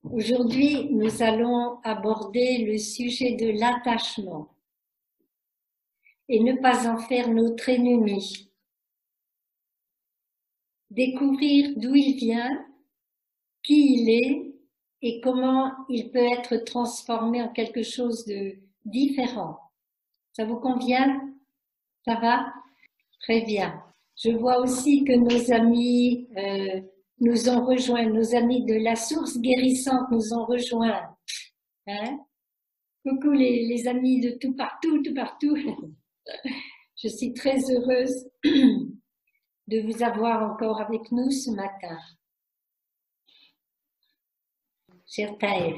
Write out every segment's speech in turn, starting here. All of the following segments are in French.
Aujourd'hui, nous allons aborder le sujet de l'attachement et ne pas en faire notre ennemi. Découvrir d'où il vient, qui il est et comment il peut être transformé en quelque chose de différent. Ça vous convient? Ça va? Très bien. Je vois aussi que nos amis nous ont rejoints, nos amis de la source guérissante nous ont rejoints. Hein? Coucou les amis de tout partout, tout partout. Je suis très heureuse de vous avoir encore avec nous ce matin. Cher Taël,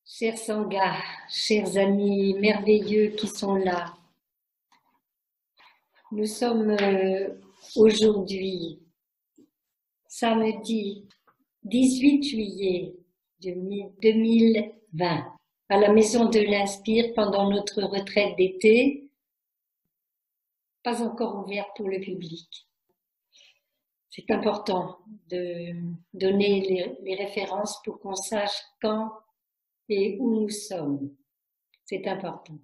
cher Sangha, chers amis merveilleux qui sont là, nous sommes aujourd'hui, samedi 18 juillet 2020, à la Maison de l'Inspire pendant notre retraite d'été, pas encore ouverte pour le public. C'est important de donner les références pour qu'on sache quand et où nous sommes. C'est important.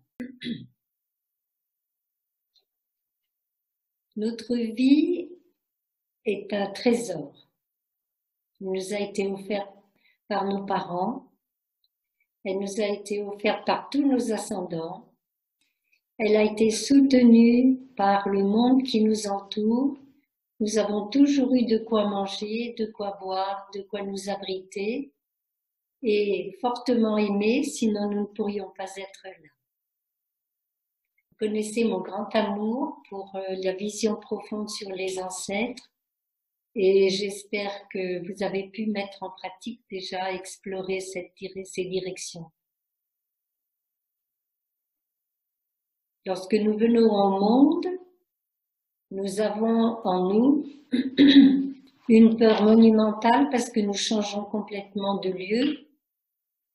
Notre vie est un trésor. Elle nous a été offerte par nos parents. Elle nous a été offerte par tous nos ascendants. Elle a été soutenue par le monde qui nous entoure. Nous avons toujours eu de quoi manger, de quoi boire, de quoi nous abriter et fortement aimés, sinon nous ne pourrions pas être là. Vous connaissez mon grand amour pour la vision profonde sur les ancêtres et j'espère que vous avez pu mettre en pratique déjà, explorer ces directions. Lorsque nous venons au monde, nous avons en nous une peur monumentale parce que nous changeons complètement de lieu.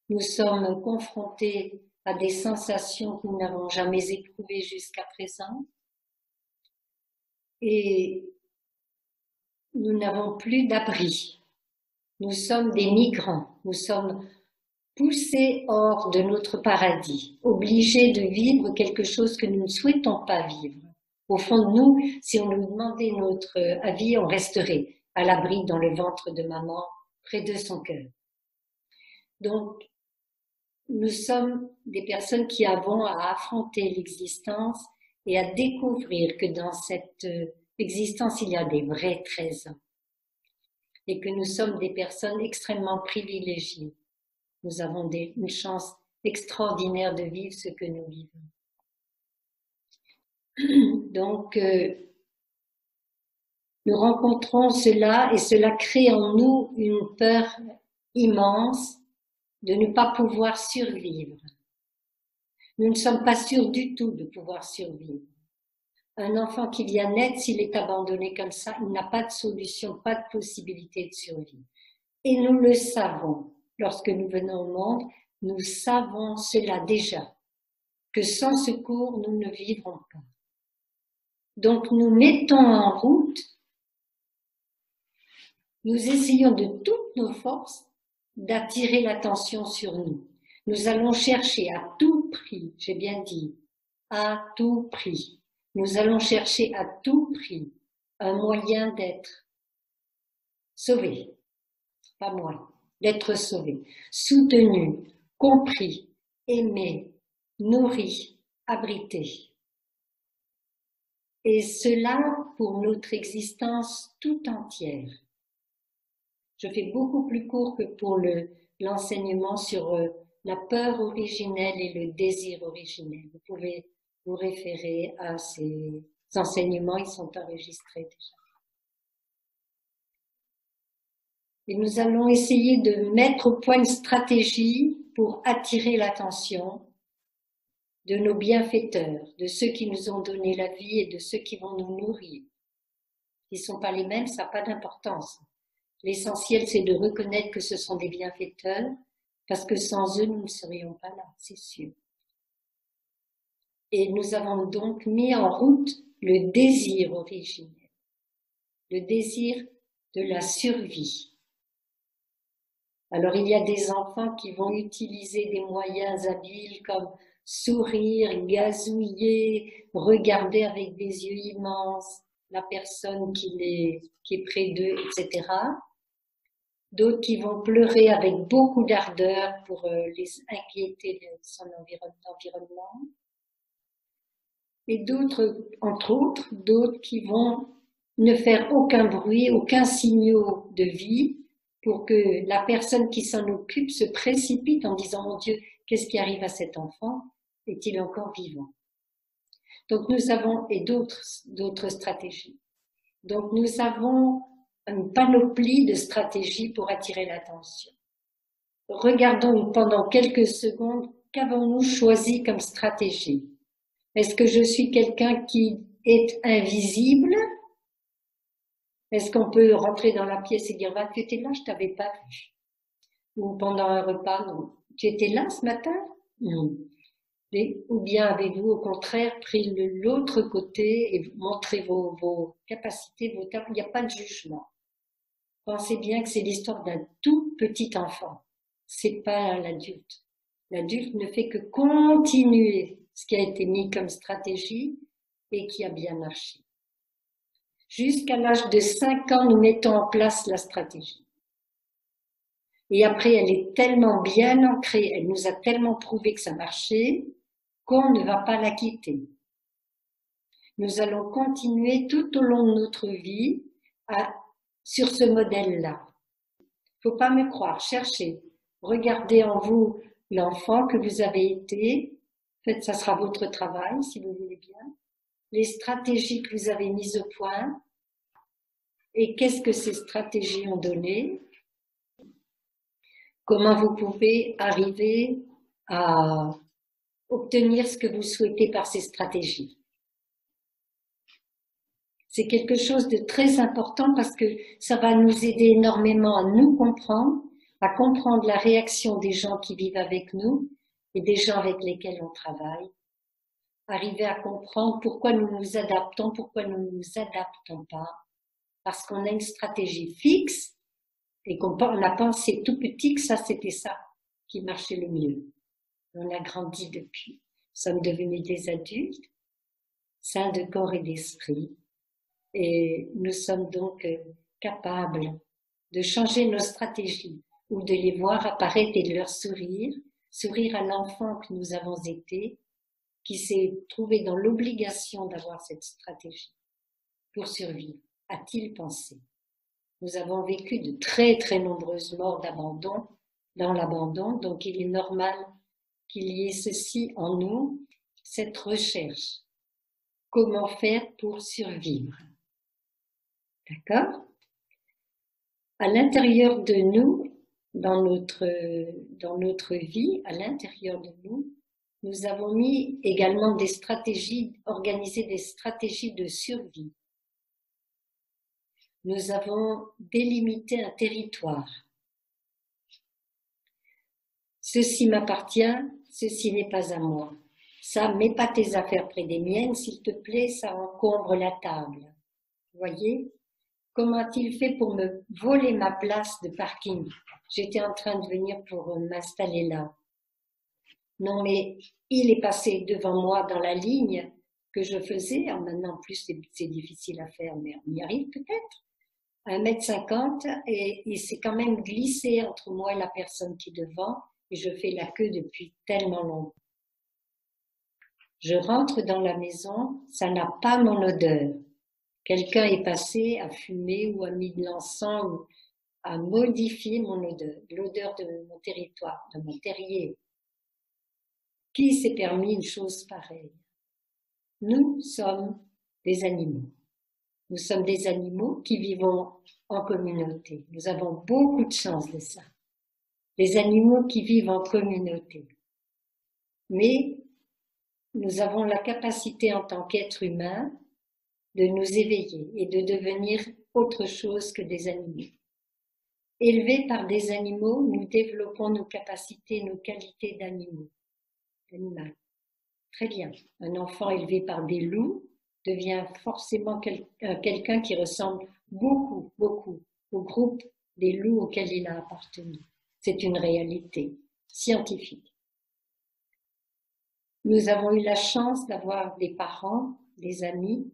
Nous sommes confrontés à des sensations que nous n'avons jamais éprouvées jusqu'à présent. Et nous n'avons plus d'abri. Nous sommes des migrants. Nous sommes poussés hors de notre paradis, obligés de vivre quelque chose que nous ne souhaitons pas vivre. Au fond de nous, si on nous demandait notre avis, on resterait à l'abri dans le ventre de maman, près de son cœur. Donc, nous sommes des personnes qui avons à affronter l'existence et à découvrir que dans cette existence, il y a des vrais trésors et que nous sommes des personnes extrêmement privilégiées. Nous avons une chance extraordinaire de vivre ce que nous vivons. Donc, nous rencontrons cela et cela crée en nous une peur immense de ne pas pouvoir survivre. Nous ne sommes pas sûrs du tout de pouvoir survivre. Un enfant qui vient naître, s'il est abandonné comme ça, il n'a pas de solution, pas de possibilité de survie. Et nous le savons. Lorsque nous venons au monde, nous savons cela déjà, que sans secours, nous ne vivrons pas. Donc nous mettons en route, nous essayons de toutes nos forces d'attirer l'attention sur nous. Nous allons chercher à tout prix, j'ai bien dit, à tout prix. Nous allons chercher à tout prix un moyen d'être sauvé, pas moi, d'être sauvé, soutenu, compris, aimé, nourri, abrité. Et cela pour notre existence tout entière. Je fais beaucoup plus court que pour l'enseignement sur la peur originelle et le désir originel. Vous pouvez vous référer à ces enseignements, ils sont enregistrés déjà. Et nous allons essayer de mettre au point une stratégie pour attirer l'attention de nos bienfaiteurs, de ceux qui nous ont donné la vie et de ceux qui vont nous nourrir. Ils ne sont pas les mêmes, ça n'a pas d'importance. L'essentiel, c'est de reconnaître que ce sont des bienfaiteurs, parce que sans eux, nous ne serions pas là, c'est sûr. Et nous avons donc mis en route le désir originel, le désir de la survie. Alors il y a des enfants qui vont utiliser des moyens habiles comme sourire, gazouiller, regarder avec des yeux immenses la personne qui est près d'eux, etc. D'autres qui vont pleurer avec beaucoup d'ardeur pour les inquiéter de son environnement. Et d'autres, entre autres, d'autres qui vont ne faire aucun bruit, aucun signaux de vie pour que la personne qui s'en occupe se précipite en disant « Mon Dieu, qu'est-ce qui arrive à cet enfant? Est-il encore vivant ?» Donc nous avons, et d'autres stratégies. Donc nous avons une panoplie de stratégies pour attirer l'attention. Regardons pendant quelques secondes, qu'avons-nous choisi comme stratégie? Est-ce que je suis quelqu'un qui est invisible? Est-ce qu'on peut rentrer dans la pièce et dire « Tu étais là, je t'avais pas vu » ou pendant un repas, non. « Tu étais là ce matin ?» Non. Ou bien avez-vous au contraire pris l'autre côté et montré vos capacités, vos talents? Il n'y a pas de jugement. Pensez bien que c'est l'histoire d'un tout petit enfant. C'est pas l'adulte. L'adulte ne fait que continuer ce qui a été mis comme stratégie et qui a bien marché. Jusqu'à l'âge de 5 ans, nous mettons en place la stratégie. Et après, elle est tellement bien ancrée, elle nous a tellement prouvé que ça marchait, qu'on ne va pas la quitter. Nous allons continuer tout au long de notre vie sur ce modèle-là. Faut pas me croire, cherchez, regardez en vous l'enfant que vous avez été, faites, ça sera votre travail si vous voulez bien, les stratégies que vous avez mises au point, et qu'est-ce que ces stratégies ont donné, comment vous pouvez arriver à obtenir ce que vous souhaitez par ces stratégies. C'est quelque chose de très important parce que ça va nous aider énormément à nous comprendre, à comprendre la réaction des gens qui vivent avec nous et des gens avec lesquels on travaille. Arriver à comprendre pourquoi nous nous adaptons, pourquoi nous ne nous adaptons pas. Parce qu'on a une stratégie fixe et qu'on a pensé tout petit que ça c'était ça qui marchait le mieux. On a grandi depuis. Nous sommes devenus des adultes, sains de corps et d'esprit. Et nous sommes donc capables de changer nos stratégies ou de les voir apparaître et de leur sourire à l'enfant que nous avons été, qui s'est trouvé dans l'obligation d'avoir cette stratégie pour survivre. A-t-il pensé? Nous avons vécu de très très nombreuses morts d'abandon, dans l'abandon, donc il est normal qu'il y ait ceci en nous, cette recherche. Comment faire pour survivre? D'accord? À l'intérieur de nous, dans notre vie, à l'intérieur de nous, nous avons mis également des stratégies, organisé des stratégies de survie. Nous avons délimité un territoire. Ceci m'appartient, ceci n'est pas à moi. Ça, mets pas tes affaires près des miennes, s'il te plaît, ça encombre la table. Vous voyez? Comment a-t-il fait pour me voler ma place de parking? J'étais en train de venir pour m'installer là. Non, mais il est passé devant moi dans la ligne que je faisais. Alors maintenant, en plus, c'est difficile à faire, mais on y arrive peut-être. 1,50 m et il s'est quand même glissé entre moi et la personne qui est devant et je fais la queue depuis tellement longtemps. Je rentre dans la maison, ça n'a pas mon odeur. Quelqu'un est passé, a fumé ou a mis de l'encens ou a modifié mon odeur, l'odeur de mon territoire, de mon terrier. Qui s'est permis une chose pareille? Nous sommes des animaux. Nous sommes des animaux qui vivons en communauté. Nous avons beaucoup de chance de ça. Les animaux qui vivent en communauté. Mais nous avons la capacité en tant qu'êtres humains de nous éveiller et de devenir autre chose que des animaux. Élevés par des animaux, nous développons nos capacités, nos qualités d'animal. Très bien. Un enfant élevé par des loups devient forcément quelqu'un qui ressemble beaucoup au groupe des loups auxquels il a appartenu. C'est une réalité scientifique. Nous avons eu la chance d'avoir des parents, des amis,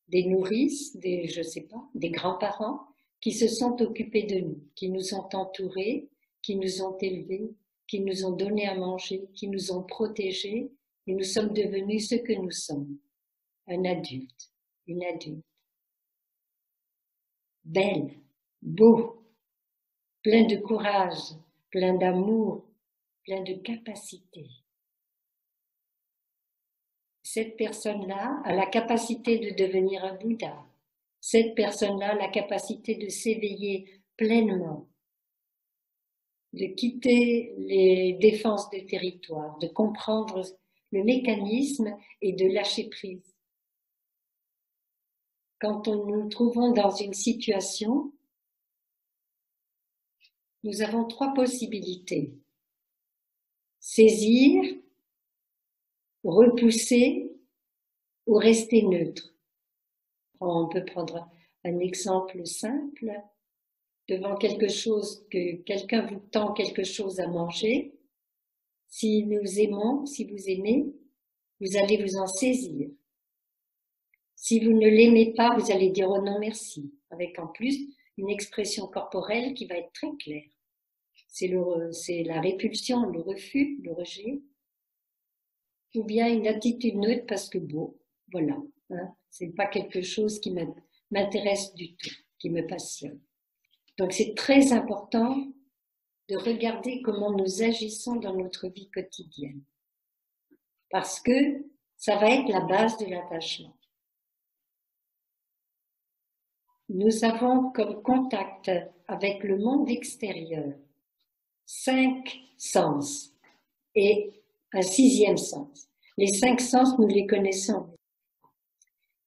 des nourrices, je sais pas, des grands-parents qui se sont occupés de nous, qui nous ont entourés, qui nous ont élevés, qui nous ont donné à manger, qui nous ont protégés, et nous sommes devenus ce que nous sommes. Un adulte, une adulte. Belle, beau, plein de courage, plein d'amour, plein de capacité. Cette personne-là a la capacité de devenir un Bouddha. Cette personne-là a la capacité de s'éveiller pleinement, de quitter les défenses de territoire, de comprendre le mécanisme et de lâcher prise. Quand nous nous trouvons dans une situation, nous avons trois possibilités. Saisir, repousser ou rester neutre. On peut prendre un exemple simple. Devant quelque chose, que quelqu'un vous tend quelque chose à manger, si nous aimons, si vous aimez, vous allez vous en saisir. Si vous ne l'aimez pas, vous allez dire « oh non merci », avec en plus une expression corporelle qui va être très claire. C'est la répulsion, le refus, le rejet, ou bien une attitude neutre parce que bon, voilà, hein, c'est pas quelque chose qui m'intéresse du tout, qui me passionne. Donc c'est très important de regarder comment nous agissons dans notre vie quotidienne, parce que ça va être la base de l'attachement. Nous avons comme contact avec le monde extérieur 5 sens et un 6e sens. Les 5 sens, nous les connaissons.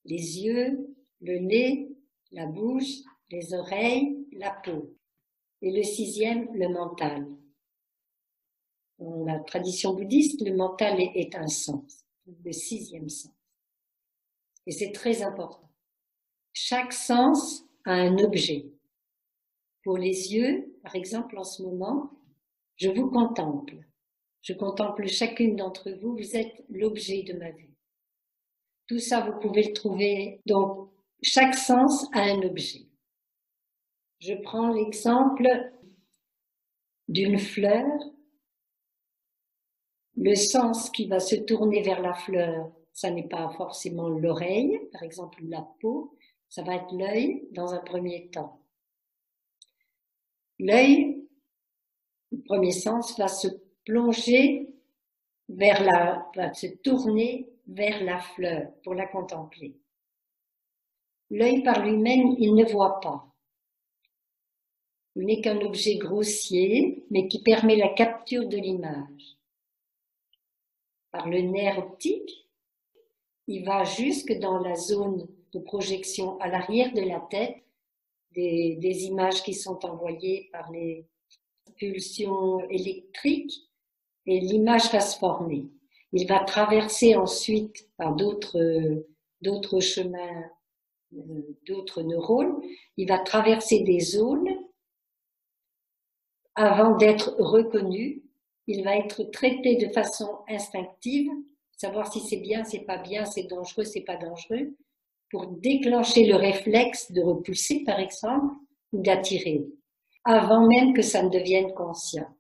Les yeux, le nez, la bouche, les oreilles, la peau. Et le 6e, le mental. Dans la tradition bouddhiste, le mental est un sens, le 6e sens. Et c'est très important. Chaque sens a un objet. Pour les yeux, par exemple, en ce moment, je vous contemple. Je contemple chacune d'entre vous, vous êtes l'objet de ma vue. Tout ça, vous pouvez le trouver. Donc, chaque sens a un objet. Je prends l'exemple d'une fleur. Le sens qui va se tourner vers la fleur, ça n'est pas forcément l'oreille, par exemple la peau, ça va être l'œil dans un premier temps. L'œil, le premier sens, va se plonger va se tourner vers la fleur pour la contempler. L'œil par lui-même, il ne voit pas. Il n'est qu'un objet grossier, mais qui permet la capture de l'image. Par le nerf optique, il va jusque dans la zone de projection à l'arrière de la tête des images qui sont envoyées par les pulsions électriques et l'image va se former. Il va traverser ensuite par d'autres chemins, d'autres neurones, il va traverser des zones avant d'être reconnu. Il va être traité de façon instinctive, savoir si c'est bien, c'est pas bien, c'est dangereux, c'est pas dangereux, pour déclencher le réflexe de repousser, par exemple, ou d'attirer, avant même que ça ne devienne conscient.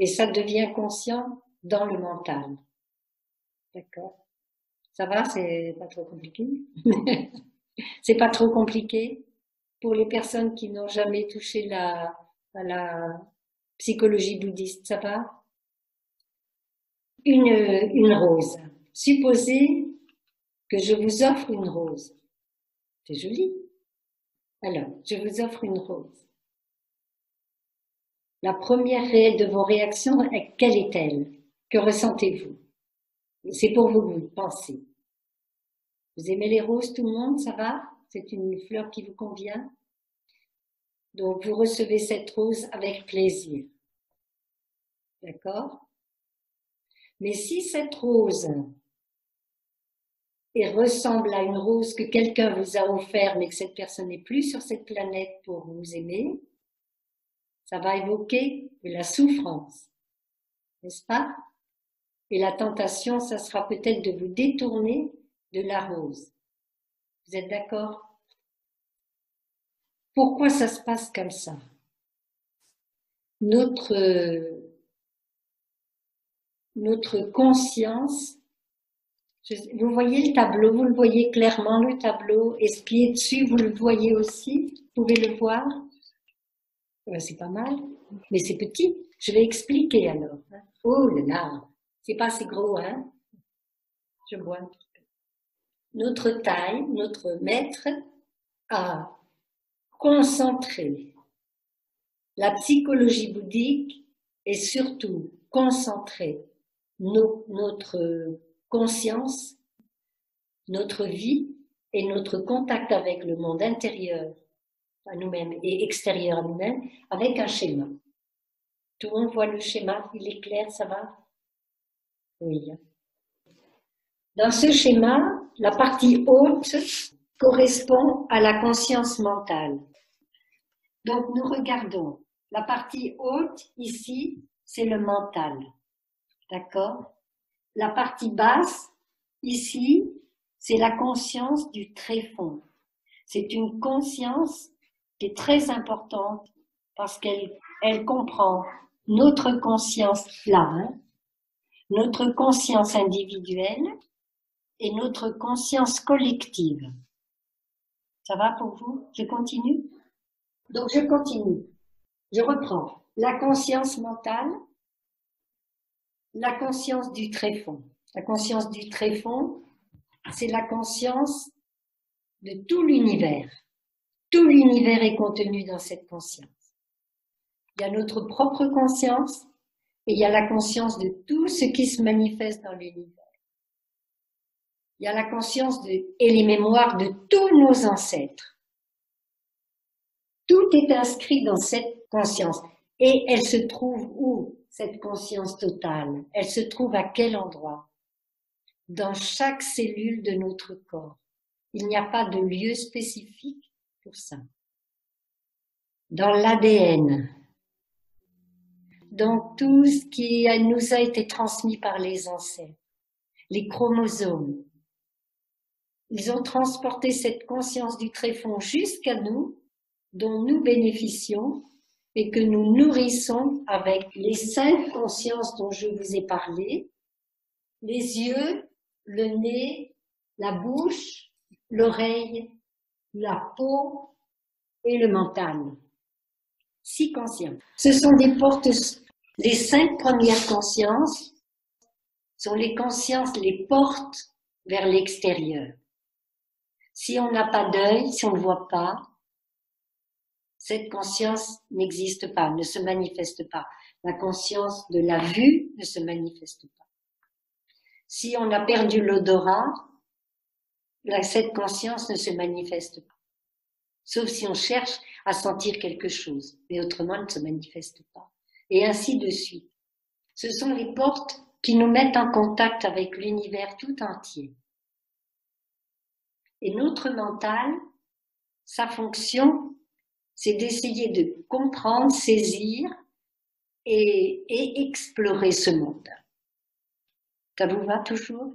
Et ça devient conscient dans le mental. D'accord? Ça va? C'est pas trop compliqué? C'est pas trop compliqué pour les personnes qui n'ont jamais touché à la psychologie bouddhiste, ça va? Une rose. Supposez que je vous offre une rose. C'est joli. Alors, je vous offre une rose. La première de vos réactions, quelle est-elle? Que ressentez-vous? C'est pour vous penser. Vous aimez les roses, tout le monde, ça va? C'est une fleur qui vous convient? Donc, vous recevez cette rose avec plaisir. D'accord? Mais si cette rose ressemble à une rose que quelqu'un vous a offerte, mais que cette personne n'est plus sur cette planète pour vous aimer, Ça va évoquer de la souffrance, n'est-ce pas? Et la tentation, ça sera peut-être de vous détourner de la rose. Vous êtes d'accord? Pourquoi ça se passe comme ça? Notre conscience, vous voyez le tableau, vous le voyez clairement le tableau, et ce qui est dessus, vous le voyez aussi, vous pouvez le voir? C'est pas mal, mais c'est petit. Je vais expliquer alors. Oh là là, c'est pas assez gros, hein? Je vois un petit peu. Notre taille, notre maître a concentré. La psychologie bouddhique est surtout concentrée notre conscience, notre vie et notre contact avec le monde intérieur à nous-mêmes et extérieur à nous-mêmes avec un schéma. Tout le monde voit le schéma, il est clair, ça va? Oui. Dans ce schéma, la partie haute correspond à la conscience mentale. Donc nous regardons la partie haute ici, c'est le mental. D'accord? La partie basse, ici, c'est la conscience du tréfonds. C'est une conscience qui est très importante parce qu'elle comprend notre conscience là, hein, notre conscience individuelle et notre conscience collective. Ça va pour vous? Je continue? Donc je continue. Je reprends. La conscience mentale, la conscience du tréfonds. La conscience du tréfonds, c'est la conscience de tout l'univers. Tout l'univers est contenu dans cette conscience. Il y a notre propre conscience et il y a la conscience de tout ce qui se manifeste dans l'univers. Il y a la conscience et les mémoires de tous nos ancêtres. Tout est inscrit dans cette conscience. Et elle se trouve où, cette conscience totale? Elle se trouve à quel endroit? Dans chaque cellule de notre corps. Il n'y a pas de lieu spécifique pour ça. Dans l'ADN, dans tout ce qui nous a été transmis par les ancêtres, les chromosomes. Ils ont transporté cette conscience du tréfonds jusqu'à nous, dont nous bénéficions et que nous nourrissons avec les 5 consciences dont je vous ai parlé, les yeux, le nez, la bouche, l'oreille, la peau et le mental. 6 consciences. Ce sont des portes, les 5 premières consciences sont les consciences, les portes vers l'extérieur. Si on n'a pas d'œil, si on ne voit pas, cette conscience n'existe pas, ne se manifeste pas. La conscience de la vue ne se manifeste pas. Si on a perdu l'odorat, cette conscience ne se manifeste pas. Sauf si on cherche à sentir quelque chose, mais autrement elle ne se manifeste pas. Et ainsi de suite. Ce sont les portes qui nous mettent en contact avec l'univers tout entier. Et notre mental, sa fonction, c'est d'essayer de comprendre, saisir et explorer ce monde. Ça vous va toujours?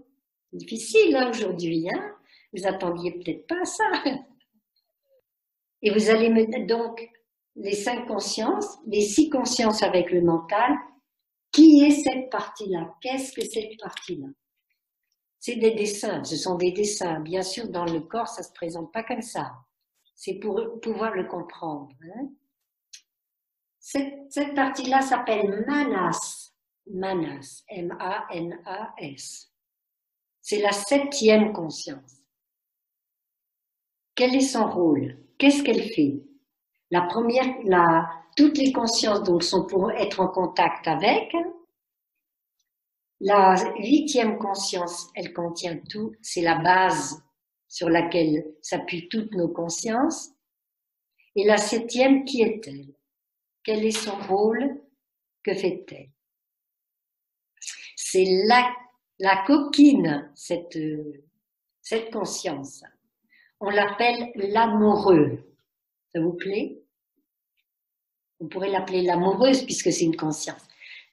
Difficile hein, aujourd'hui, hein? Vous attendiez peut-être pas à ça. Et vous allez me donc les 5 consciences, les 6 consciences avec le mental. Qui est cette partie-là? Qu'est-ce que cette partie-là? C'est des dessins, ce sont des dessins. Bien sûr, dans le corps, ça ne se présente pas comme ça. C'est pour pouvoir le comprendre. Hein? Cette partie-là s'appelle Manas. Manas, M-A-N-A-S. C'est la 7e conscience. Quel est son rôle? Qu'est-ce qu'elle fait? La première, toutes les consciences donc sont pour être en contact avec. La 8e conscience, elle contient tout, c'est la base sur laquelle s'appuient toutes nos consciences. Et la 7e, qui est-elle? Quel est son rôle? Que fait-elle? C'est la coquine, cette conscience. On l'appelle l'amoureux. Ça vous plaît? On pourrait l'appeler l'amoureuse puisque c'est une conscience.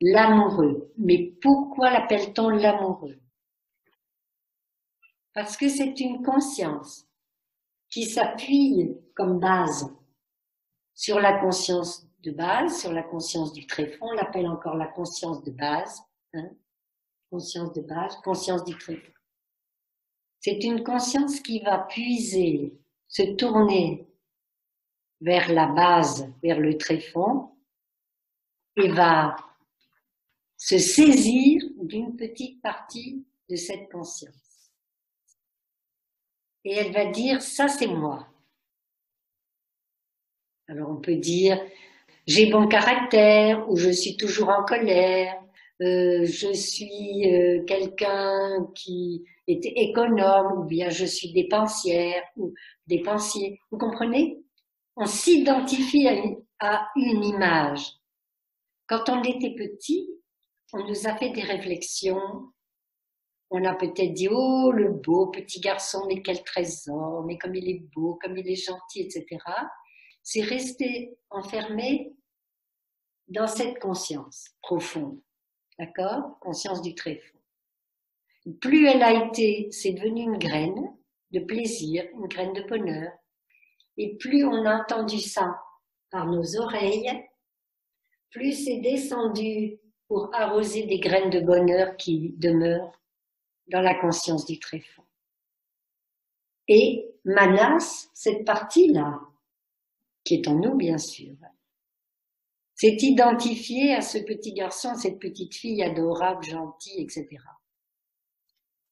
L'amoureux. Mais pourquoi l'appelle-t-on l'amoureux? Parce que c'est une conscience qui s'appuie comme base sur la conscience de base, sur la conscience du tréfonds. On l'appelle encore la conscience de base. Hein? Conscience de base, conscience du tréfonds. C'est une conscience qui va puiser, se tourner vers la base, vers le tréfonds, et va se saisir d'une petite partie de cette conscience. Et elle va dire, ça c'est moi. Alors on peut dire, j'ai bon caractère, ou je suis toujours en colère, je suis quelqu'un qui est économe, ou bien je suis dépensière, ou dépensier. Vous comprenez? On s'identifie à une image. Quand on était petit, on nous a fait des réflexions. On a peut-être dit, oh, le beau petit garçon, mais quel trésor, mais comme il est beau, comme il est gentil, etc. C'est resté enfermé dans cette conscience profonde, d'accord? Conscience du tréfonds. Plus elle a été, c'est devenu une graine de plaisir, une graine de bonheur. Et plus on a entendu ça par nos oreilles, plus c'est descendu pour arroser des graines de bonheur qui demeurent dans la conscience du tréfonds. Et Manas, cette partie-là, qui est en nous bien sûr, s'est identifiée à ce petit garçon, cette petite fille adorable, gentille, etc.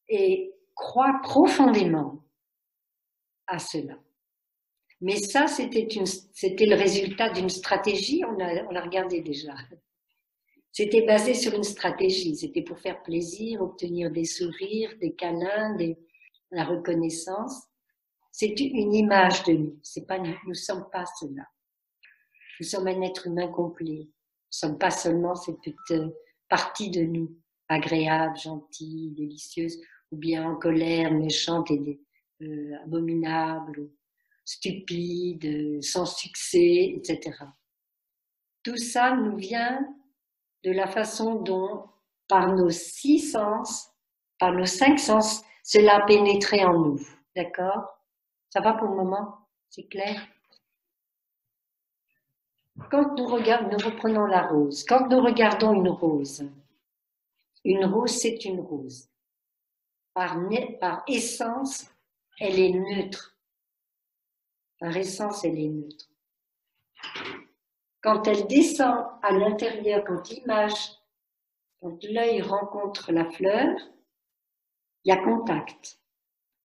Et croit profondément à cela. Mais ça, c'était le résultat d'une stratégie, on l'a regardé déjà. C'était basé sur une stratégie, c'était pour faire plaisir, obtenir des sourires, des câlins, la reconnaissance. C'est une image de nous, c'est pas nous ne sommes pas cela. Nous sommes un être humain complet. Nous ne sommes pas seulement cette petite partie de nous, agréable, gentille, délicieuse, ou bien en colère, méchante et abominable, stupide, sans succès, etc. Tout ça nous vient de la façon dont, par nos 6 sens, par nos 5 sens, cela a pénétré en nous. D'accord? Ça va pour le moment? C'est clair? Quand nous reprenons la rose. Quand nous regardons une rose, c'est une rose. Par essence, elle est neutre. Par essence, elle est neutre. Quand elle descend à l'intérieur, quand l'œil rencontre la fleur, il y a contact.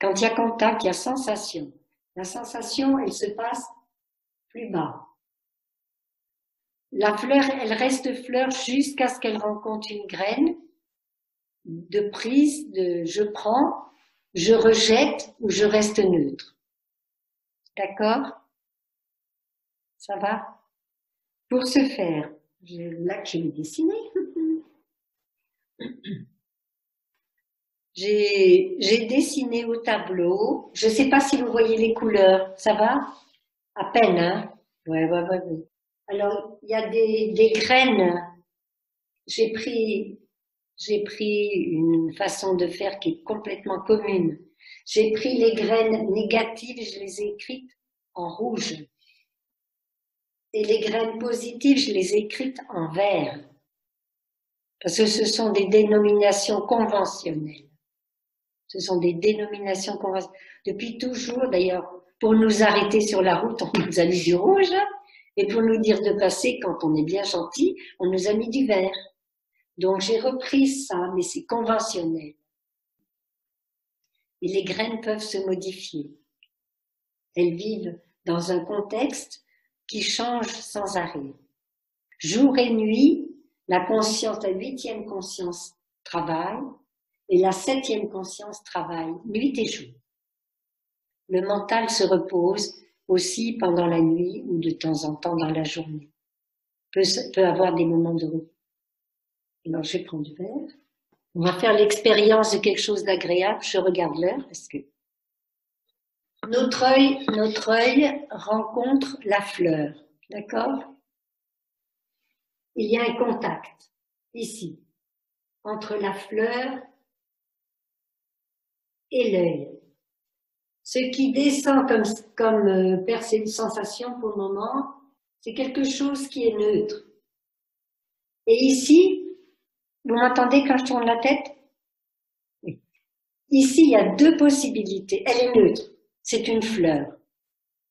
Quand il y a contact, il y a sensation. La sensation, elle se passe plus bas. La fleur, elle reste fleur jusqu'à ce qu'elle rencontre une graine de prise, de je prends, je rejette ou je reste neutre. D'accord? Ça va? Pour ce faire, là que je vais dessiner, j'ai dessiné au tableau. Je ne sais pas si vous voyez les couleurs. Ça va? À peine, hein? Ouais. Alors, il y a des graines. J'ai pris une façon de faire qui est complètement commune. J'ai pris les graines négatives, je les ai écrites en rouge. Et les graines positives, je les ai écrites en vert. Parce que ce sont des dénominations conventionnelles. Ce sont des dénominations conventionnelles. Depuis toujours, d'ailleurs, pour nous arrêter sur la route, on nous a mis du rouge. Et pour nous dire de passer, quand on est bien gentil, on nous a mis du vert. Donc j'ai repris ça, mais c'est conventionnel. Et les graines peuvent se modifier. Elles vivent dans un contexte qui change sans arrêt. Jour et nuit, la 8e conscience travaille et la 7e conscience travaille, nuit et jour. Le mental se repose aussi pendant la nuit ou de temps en temps dans la journée. Peut avoir des moments de repos. Alors je vais prendre du verre. On va faire l'expérience de quelque chose d'agréable. Je regarde l'heure parce que notre œil rencontre la fleur. D'accord? il y a un contact, ici, entre la fleur et l'œil. Ce qui descend comme sensation pour le moment, c'est quelque chose qui est neutre. Et ici, vous m'entendez quand je tourne la tête? Oui. Ici, il y a deux possibilités. Elle est neutre, c'est une fleur.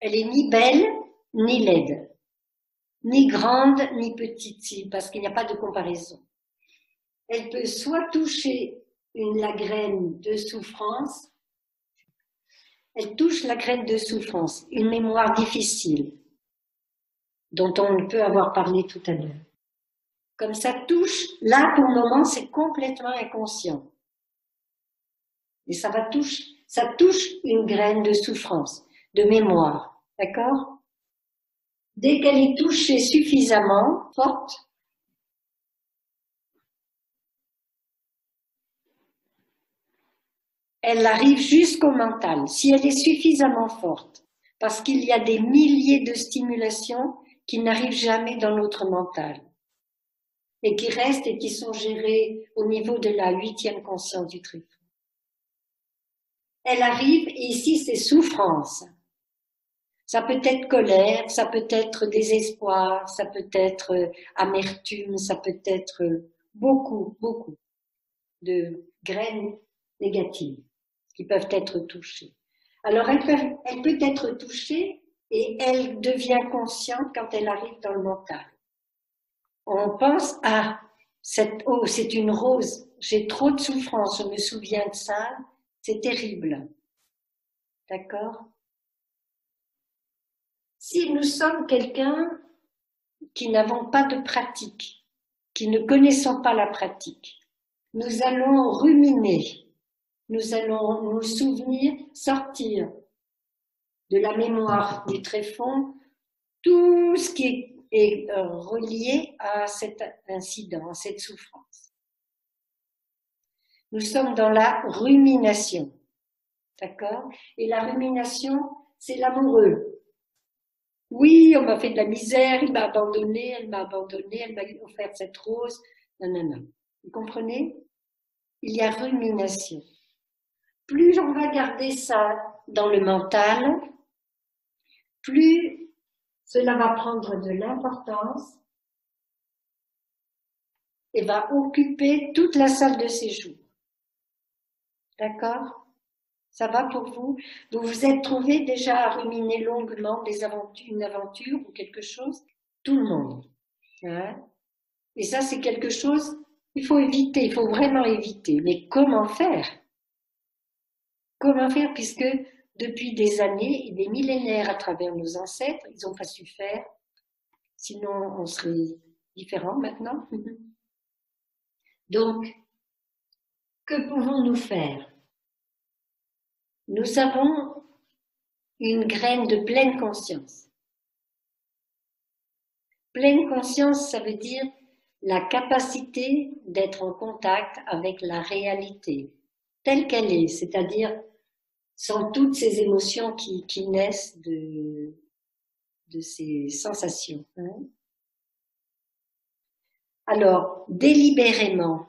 Elle est ni belle, ni laide, ni grande, ni petite, parce qu'il n'y a pas de comparaison. Elle peut soit toucher la graine de souffrance, elle touche la graine de souffrance, une mémoire difficile, dont on peut avoir parlé tout à l'heure. Comme ça touche, là pour le moment c'est complètement inconscient. Et ça touche une graine de souffrance, de mémoire, d'accord? Dès qu'elle est touchée suffisamment forte, elle arrive jusqu'au mental, si elle est suffisamment forte, parce qu'il y a des milliers de stimulations qui n'arrivent jamais dans notre mental et qui restent et qui sont gérées au niveau de la 8e conscience du tréfonds. Elle arrive et ici c'est souffrance. Ça peut être colère, ça peut être désespoir, ça peut être amertume, ça peut être beaucoup de graines négatives qui peuvent être touchées. Alors elle peut être touchée et elle devient consciente quand elle arrive dans le mental. On pense, ah, c'est une rose, j'ai trop de souffrance, je me souviens de ça, c'est terrible. D'accord? Si nous sommes quelqu'un qui n'avons pas de pratique, qui ne connaissons pas la pratique, nous allons ruminer, nous allons nous souvenir, sortir de la mémoire du tréfonds tout ce qui est relié à cet incident, à cette souffrance. Nous sommes dans la rumination, d'accord? Et la rumination, c'est l'amoureux. Oui, on m'a fait de la misère, il m'a abandonné, elle m'a abandonné, elle m'a offert cette rose, non. Vous comprenez? Il y a rumination. Plus on va garder ça dans le mental, plus cela va prendre de l'importance et va occuper toute la salle de séjour. D'accord? Ça va pour vous? Vous vous êtes trouvé déjà à ruminer longuement une aventure ou quelque chose? Tout le monde. Hein? Et ça, c'est quelque chose qu'il faut éviter, il faut vraiment éviter. Mais comment faire? Comment faire puisque depuis des années et des millénaires à travers nos ancêtres, ils n'ont pas su faire. Sinon, on serait différents maintenant. Donc, que pouvons-nous faire? Nous avons une graine de pleine conscience. Pleine conscience, ça veut dire la capacité d'être en contact avec la réalité, telle qu'elle est, c'est-à-dire sans toutes ces émotions qui naissent de ces sensations. Hein. Alors, délibérément,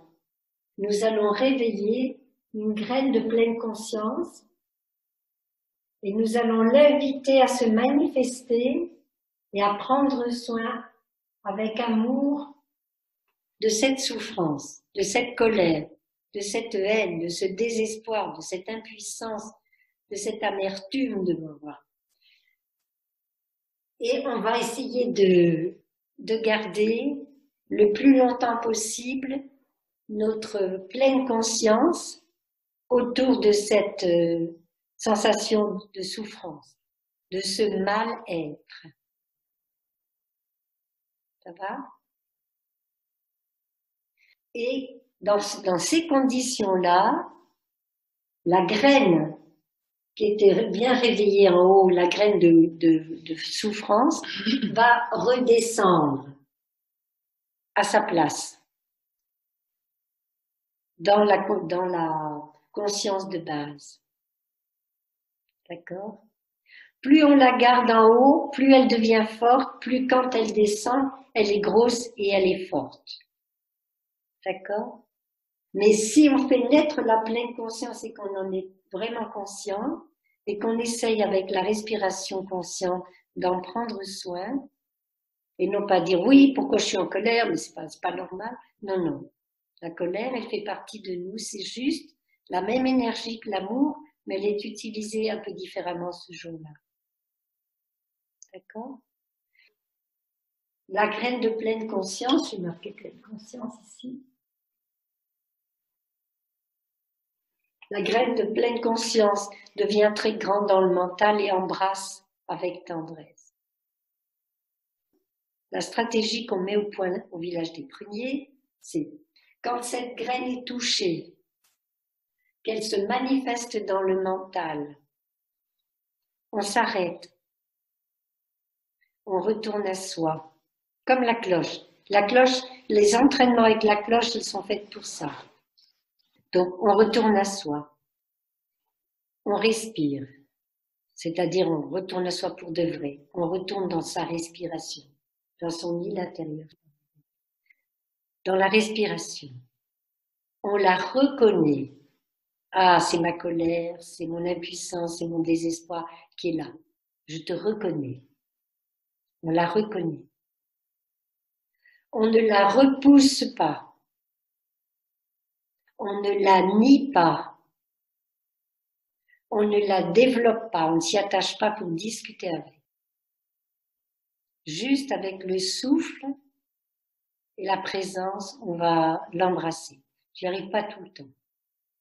nous allons réveiller une graine de pleine conscience et nous allons l'inviter à se manifester et à prendre soin avec amour de cette souffrance, de cette colère, de cette haine, de ce désespoir, de cette impuissance, de cette amertume de voir. Et on va essayer de garder le plus longtemps possible notre pleine conscience autour de cette sensation de souffrance, de ce mal-être. Ça va? Et dans ces conditions-là, la graine qui était bien réveillée en haut, la graine de souffrance, va redescendre à sa place dans la conscience de base. D'accord? Plus on la garde en haut, plus elle devient forte, plus quand elle descend, elle est grosse et elle est forte. D'accord? Mais si on fait naître la pleine conscience et qu'on en est vraiment conscient, et qu'on essaye avec la respiration consciente d'en prendre soin, et non pas dire oui, pourquoi je suis en colère, mais c'est pas normal. Non, non. La colère, elle fait partie de nous, c'est juste la même énergie que l'amour, mais elle est utilisée un peu différemment ce jour-là. D'accord? La graine de pleine conscience, je vais marquer pleine conscience ici. La graine de pleine conscience devient très grande dans le mental et embrasse avec tendresse. La stratégie qu'on met au point au village des pruniers, c'est quand cette graine est touchée, qu'elle se manifeste dans le mental, on s'arrête, on retourne à soi, comme la cloche. La cloche, les entraînements avec la cloche, ils sont faits pour ça. Donc, on retourne à soi, on respire, c'est-à-dire on retourne à soi pour de vrai, on retourne dans sa respiration, dans son île intérieure. Dans la respiration, on la reconnaît. Ah, c'est ma colère, c'est mon impuissance, c'est mon désespoir qui est là. Je te reconnais. On la reconnaît. On ne la repousse pas. On ne la nie pas. On ne la développe pas. On ne s'y attache pas pour discuter avec. Juste avec le souffle et la présence, on va l'embrasser. J'y arrive pas tout le temps,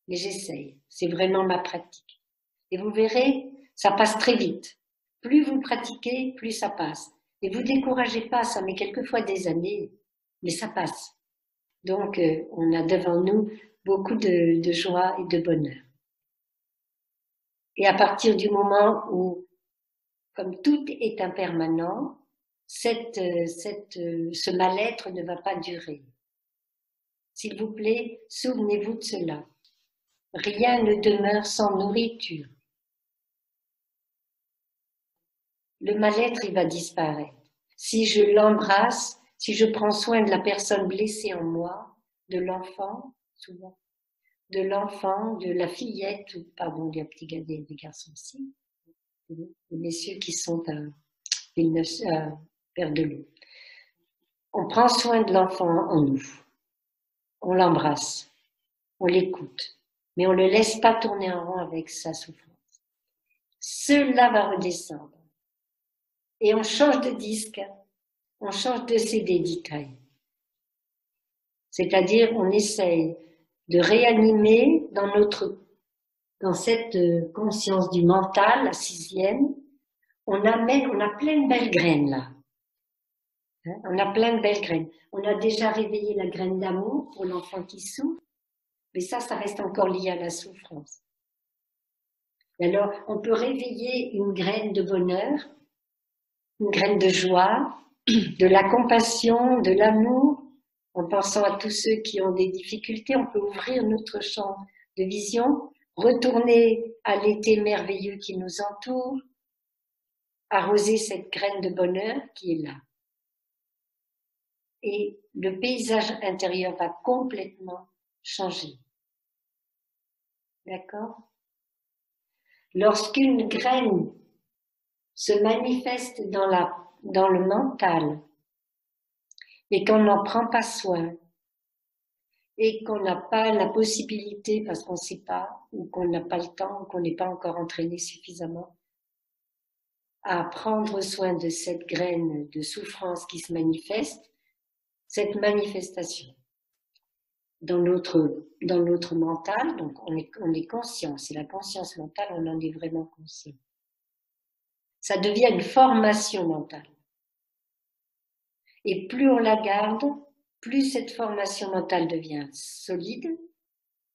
mais j'essaye. C'est vraiment ma pratique. Et vous verrez, ça passe très vite. Plus vous pratiquez, plus ça passe. Et vous découragez pas, ça met quelquefois des années, mais ça passe. Donc, on a devant nous beaucoup de joie et de bonheur. Et à partir du moment où, comme tout est impermanent, ce mal-être ne va pas durer. S'il vous plaît, souvenez-vous de cela. Rien ne demeure sans nourriture. Le mal-être, il va disparaître. Si je l'embrasse, si je prends soin de la personne blessée en moi, de l'enfant, souvent, de l'enfant, de la fillette, ou pardon, des petits gars, des garçons aussi, les messieurs qui sont à Père de l'eau. On prend soin de l'enfant en nous. On l'embrasse, on l'écoute, mais on ne le laisse pas tourner en rond avec sa souffrance. Cela va redescendre. Et on change de disque, on change de CD d'Italie. C'est-à-dire, on essaye de réanimer dans cette conscience du mental, la sixième, on a plein de belles graines là. On a plein de belles graines. On a déjà réveillé la graine d'amour pour l'enfant qui souffre, mais ça reste encore lié à la souffrance. Et alors, on peut réveiller une graine de bonheur, une graine de joie, de la compassion, de l'amour, en pensant à tous ceux qui ont des difficultés. On peut ouvrir notre champ de vision, retourner à l'été merveilleux qui nous entoure, arroser cette graine de bonheur qui est là. Et le paysage intérieur va complètement changer. D'accord? Lorsqu'une graine se manifeste dans le mental et qu'on n'en prend pas soin et qu'on n'a pas la possibilité, parce qu'on ne sait pas, ou qu'on n'a pas le temps, ou qu'on n'est pas encore entraîné suffisamment, à prendre soin de cette graine de souffrance qui se manifeste, cette manifestation dans notre mental, donc on est conscient, c'est la conscience mentale, on en est vraiment conscient. Ça devient une formation mentale. Et plus on la garde, plus cette formation mentale devient solide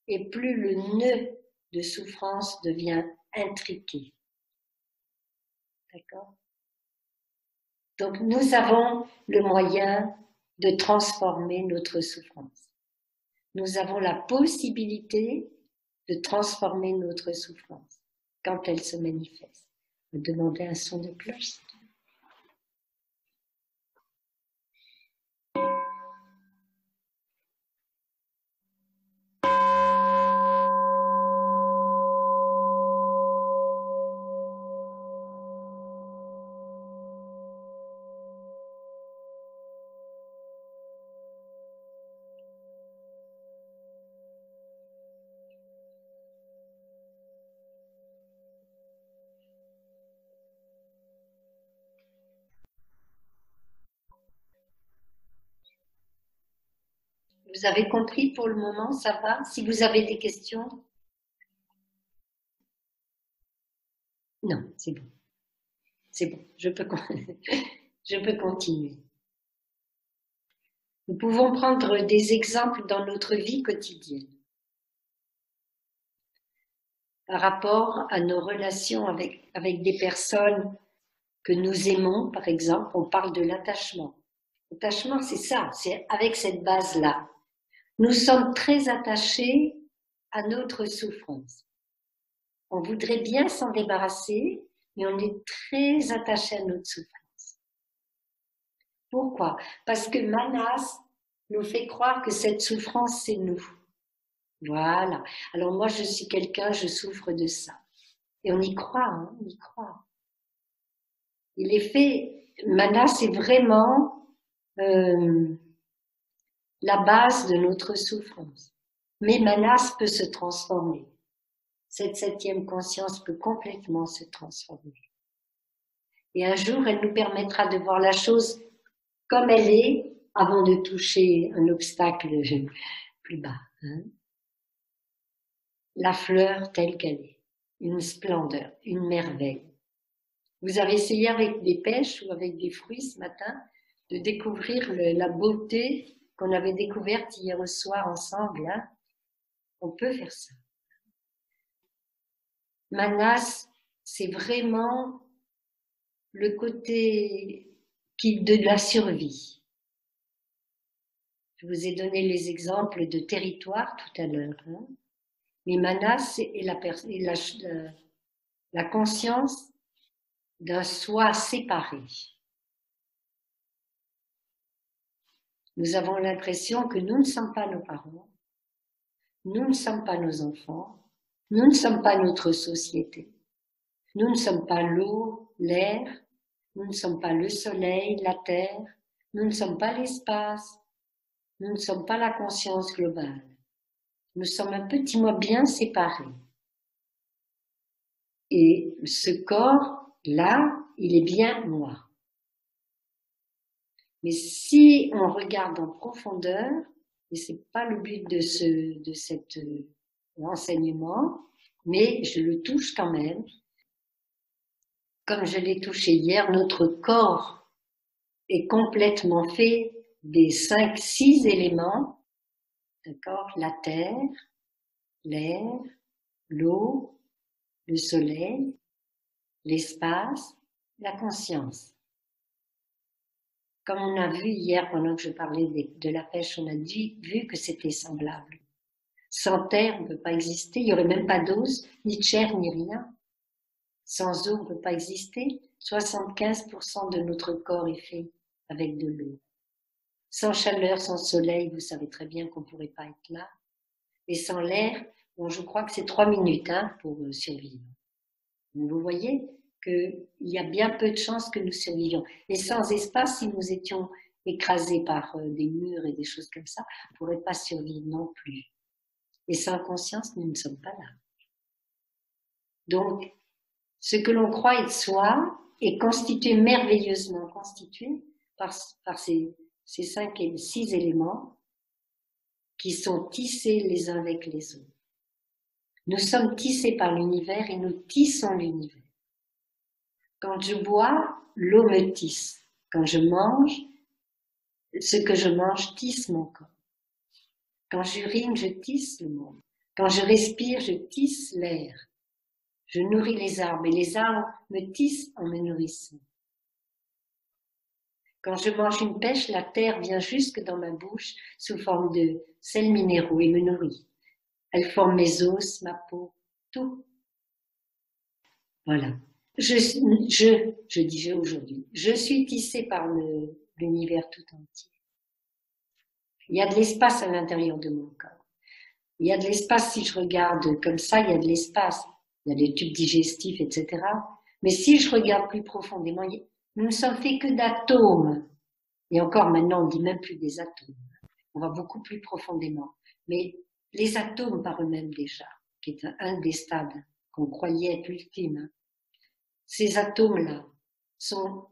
et plus le nœud de souffrance devient intriqué. D'accord? Donc nous avons le moyen de transformer notre souffrance. Nous avons la possibilité de transformer notre souffrance quand elle se manifeste. On va demander un son de cloche. Vous avez compris pour le moment, ça va? Si vous avez des questions? Non, c'est bon. C'est bon, je peux continuer. Nous pouvons prendre des exemples dans notre vie quotidienne par rapport à nos relations avec des personnes que nous aimons, par exemple, on parle de l'attachement. L'attachement, c'est ça, c'est avec cette base-là. Nous sommes très attachés à notre souffrance. On voudrait bien s'en débarrasser, mais on est très attaché à notre souffrance. Pourquoi? Parce que Manas nous fait croire que cette souffrance, c'est nous. Voilà. Alors moi, je suis quelqu'un, je souffre de ça. Et on y croit, hein, on y croit. Il est fait, Manas, c'est vraiment la base de notre souffrance. Mais Manas peut se transformer. Cette septième conscience peut complètement se transformer. Et un jour, elle nous permettra de voir la chose comme elle est avant de toucher un obstacle plus bas. Hein. La fleur telle qu'elle est, une splendeur, une merveille. Vous avez essayé avec des pêches ou avec des fruits ce matin de découvrir la beauté qu'on avait découverte hier soir ensemble. Hein. On peut faire ça. Manas, c'est vraiment le côté de la survie. Je vous ai donné les exemples de territoire tout à l'heure. Hein. Mais Manas est la conscience d'un soi séparé. Nous avons l'impression que nous ne sommes pas nos parents, nous ne sommes pas nos enfants, nous ne sommes pas notre société, nous ne sommes pas l'eau, l'air, nous ne sommes pas le soleil, la terre, nous ne sommes pas l'espace, nous ne sommes pas la conscience globale. Nous sommes un petit moi bien séparé. Et ce corps-là, il est bien moi. Mais si on regarde en profondeur, et c'est pas le but de cet enseignement, mais je le touche quand même, comme je l'ai touché hier, notre corps est complètement fait des 5-6 éléments, d'accord, la terre, l'air, l'eau, le soleil, l'espace, la conscience. Comme on a vu hier pendant que je parlais de la pêche, on a vu que c'était semblable. Sans terre, on ne peut pas exister, il n'y aurait même pas d'eau, ni de chair, ni rien. Sans eau, on ne peut pas exister. 75% de notre corps est fait avec de l'eau. Sans chaleur, sans soleil, vous savez très bien qu'on ne pourrait pas être là. Et sans l'air, bon, je crois que c'est 3 minutes hein, pour survivre. Donc, vous voyez qu'il y a bien peu de chances que nous survivions. Et sans espace, si nous étions écrasés par des murs et des choses comme ça, on ne pourrait pas survivre non plus. Et sans conscience, nous ne sommes pas là. Donc, ce que l'on croit être soi est constitué, merveilleusement constitué par ces 5 et 6 éléments qui sont tissés les uns avec les autres. Nous sommes tissés par l'univers et nous tissons l'univers. Quand je bois, l'eau me tisse. Quand je mange, ce que je mange tisse mon corps. Quand j'urine, je tisse le monde. Quand je respire, je tisse l'air. Je nourris les arbres et les arbres me tissent en me nourrissant. Quand je mange une pêche, la terre vient jusque dans ma bouche sous forme de sels minéraux et me nourrit. Elle forme mes os, ma peau, tout. Voilà. je dis je aujourd'hui, je suis tissée par l'univers tout entier. Il y a de l'espace à l'intérieur de mon corps. Il y a de l'espace si je regarde comme ça, il y a de l'espace. Il y a des tubes digestifs, etc. Mais si je regarde plus profondément, nous ne sommes faits que d'atomes. Et encore maintenant, on ne dit même plus des atomes. On va beaucoup plus profondément. Mais les atomes par eux-mêmes déjà, qui est un des stades qu'on croyait être ultime, ces atomes-là sont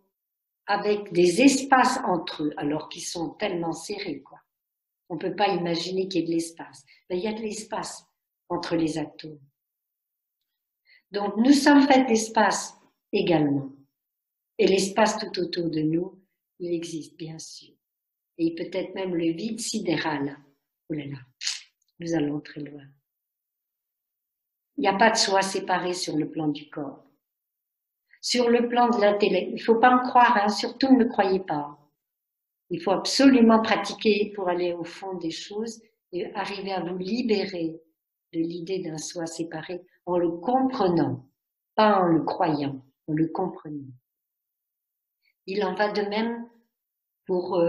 avec des espaces entre eux, alors qu'ils sont tellement serrés, quoi. On ne peut pas imaginer qu'il y ait de l'espace. Mais il y a de l'espace entre les atomes. Donc nous sommes faits d'espace également. Et l'espace tout autour de nous, il existe bien sûr. Et peut-être même le vide sidéral. Oh là là, nous allons très loin. Il n'y a pas de soi séparé sur le plan du corps. Sur le plan de l'intellect, il ne faut pas en croire, hein, surtout ne me croyez pas. Il faut absolument pratiquer pour aller au fond des choses et arriver à vous libérer de l'idée d'un soi séparé en le comprenant, pas en le croyant, en le comprenant. Il en va de même pour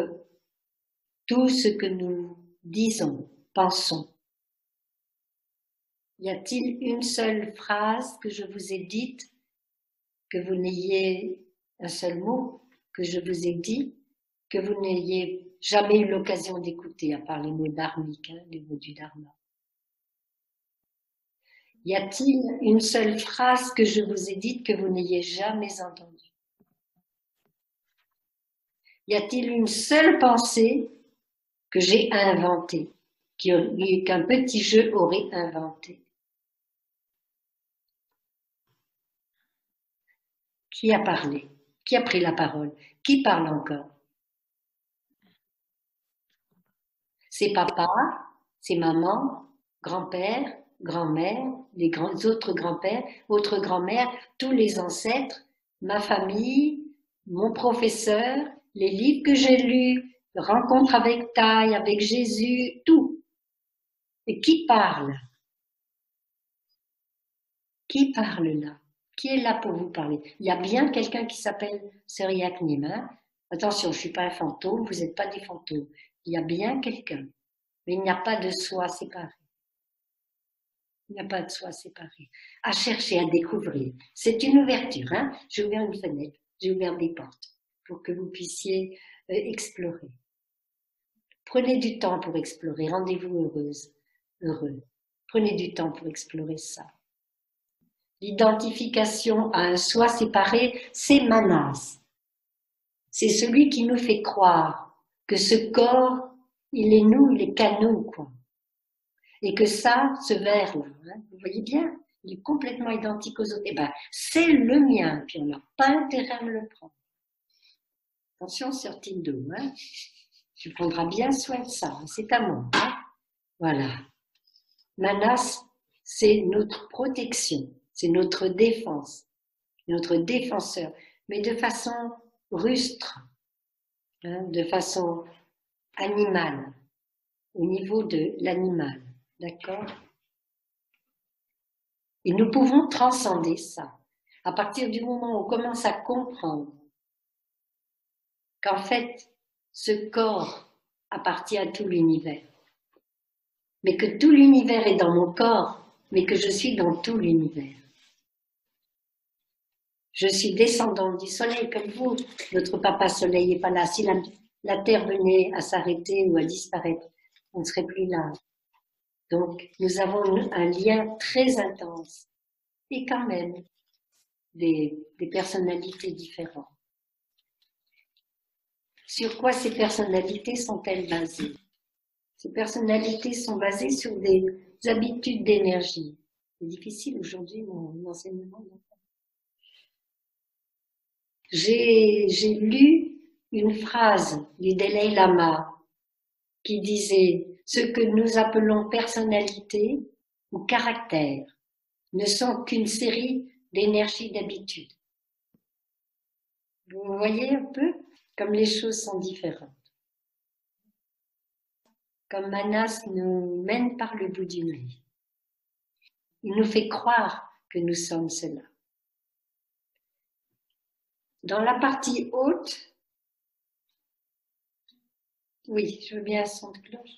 tout ce que nous disons, pensons. Y a-t-il une seule phrase que je vous ai dite, que vous n'ayez un seul mot que je vous ai dit, que vous n'ayez jamais eu l'occasion d'écouter, à part les mots dharmiques, hein, les mots du dharma? Y a-t-il une seule phrase que je vous ai dite que vous n'ayez jamais entendue? Y a-t-il une seule pensée que j'ai inventée, qu'un petit jeu aurait inventée? Qui a parlé? Qui a pris la parole? Qui parle encore? C'est papa, c'est maman, grand-père, grand-mère, les autres grands-pères, autres grand-mères, tous les ancêtres, ma famille, mon professeur, les livres que j'ai lus, rencontre avec Taille, avec Jésus, tout. Et qui parle? Qui parle là? Qui est là pour vous parler? Il y a bien quelqu'un qui s'appelle Cyriaque Nimin. Attention, je ne suis pas un fantôme, vous n'êtes pas des fantômes. Il y a bien quelqu'un, mais il n'y a pas de soi séparé. Il n'y a pas de soi séparé. À chercher, à découvrir. C'est une ouverture, hein? J'ai ouvert une fenêtre, j'ai ouvert des portes pour que vous puissiez explorer. Prenez du temps pour explorer, rendez-vous heureuse, heureux. Prenez du temps pour explorer ça. L'identification à un soi séparé, c'est Manas. C'est celui qui nous fait croire que ce corps, il est nous, il est qu'à nous, quoi. Et que ça, ce verre-là, hein, vous voyez bien, il est complètement identique aux autres. Eh ben, c'est le mien, puis on n'a pas intérêt à me le prendre. Attention, sœur Tindo, hein, tu prendras bien soin de ça, hein, c'est à moi. Hein. Voilà. Manas, c'est notre protection, c'est notre défense, notre défenseur, mais de façon rustre, hein, de façon animale, au niveau de l'animal. D'accord? Et nous pouvons transcender ça. À partir du moment où on commence à comprendre qu'en fait, ce corps appartient à tout l'univers, mais que tout l'univers est dans mon corps, mais que je suis dans tout l'univers. Je suis descendante du soleil comme vous. Notre papa soleil n'est pas là. Si la Terre venait à s'arrêter ou à disparaître, on ne serait plus là. Donc, nous avons un lien très intense et quand même des personnalités différentes. Sur quoi ces personnalités sont-elles basées? Ces personnalités sont basées sur des habitudes d'énergie. C'est difficile aujourd'hui, mon enseignement. J'ai lu une phrase du Dalai Lama qui disait « Ce que nous appelons personnalité ou caractère ne sont qu'une série d'énergies d'habitude. » Vous voyez un peu comme les choses sont différentes. Comme Manas nous mène par le bout du nez. Il nous fait croire que nous sommes cela. Dans la partie haute, oui, je veux bien un son de cloche.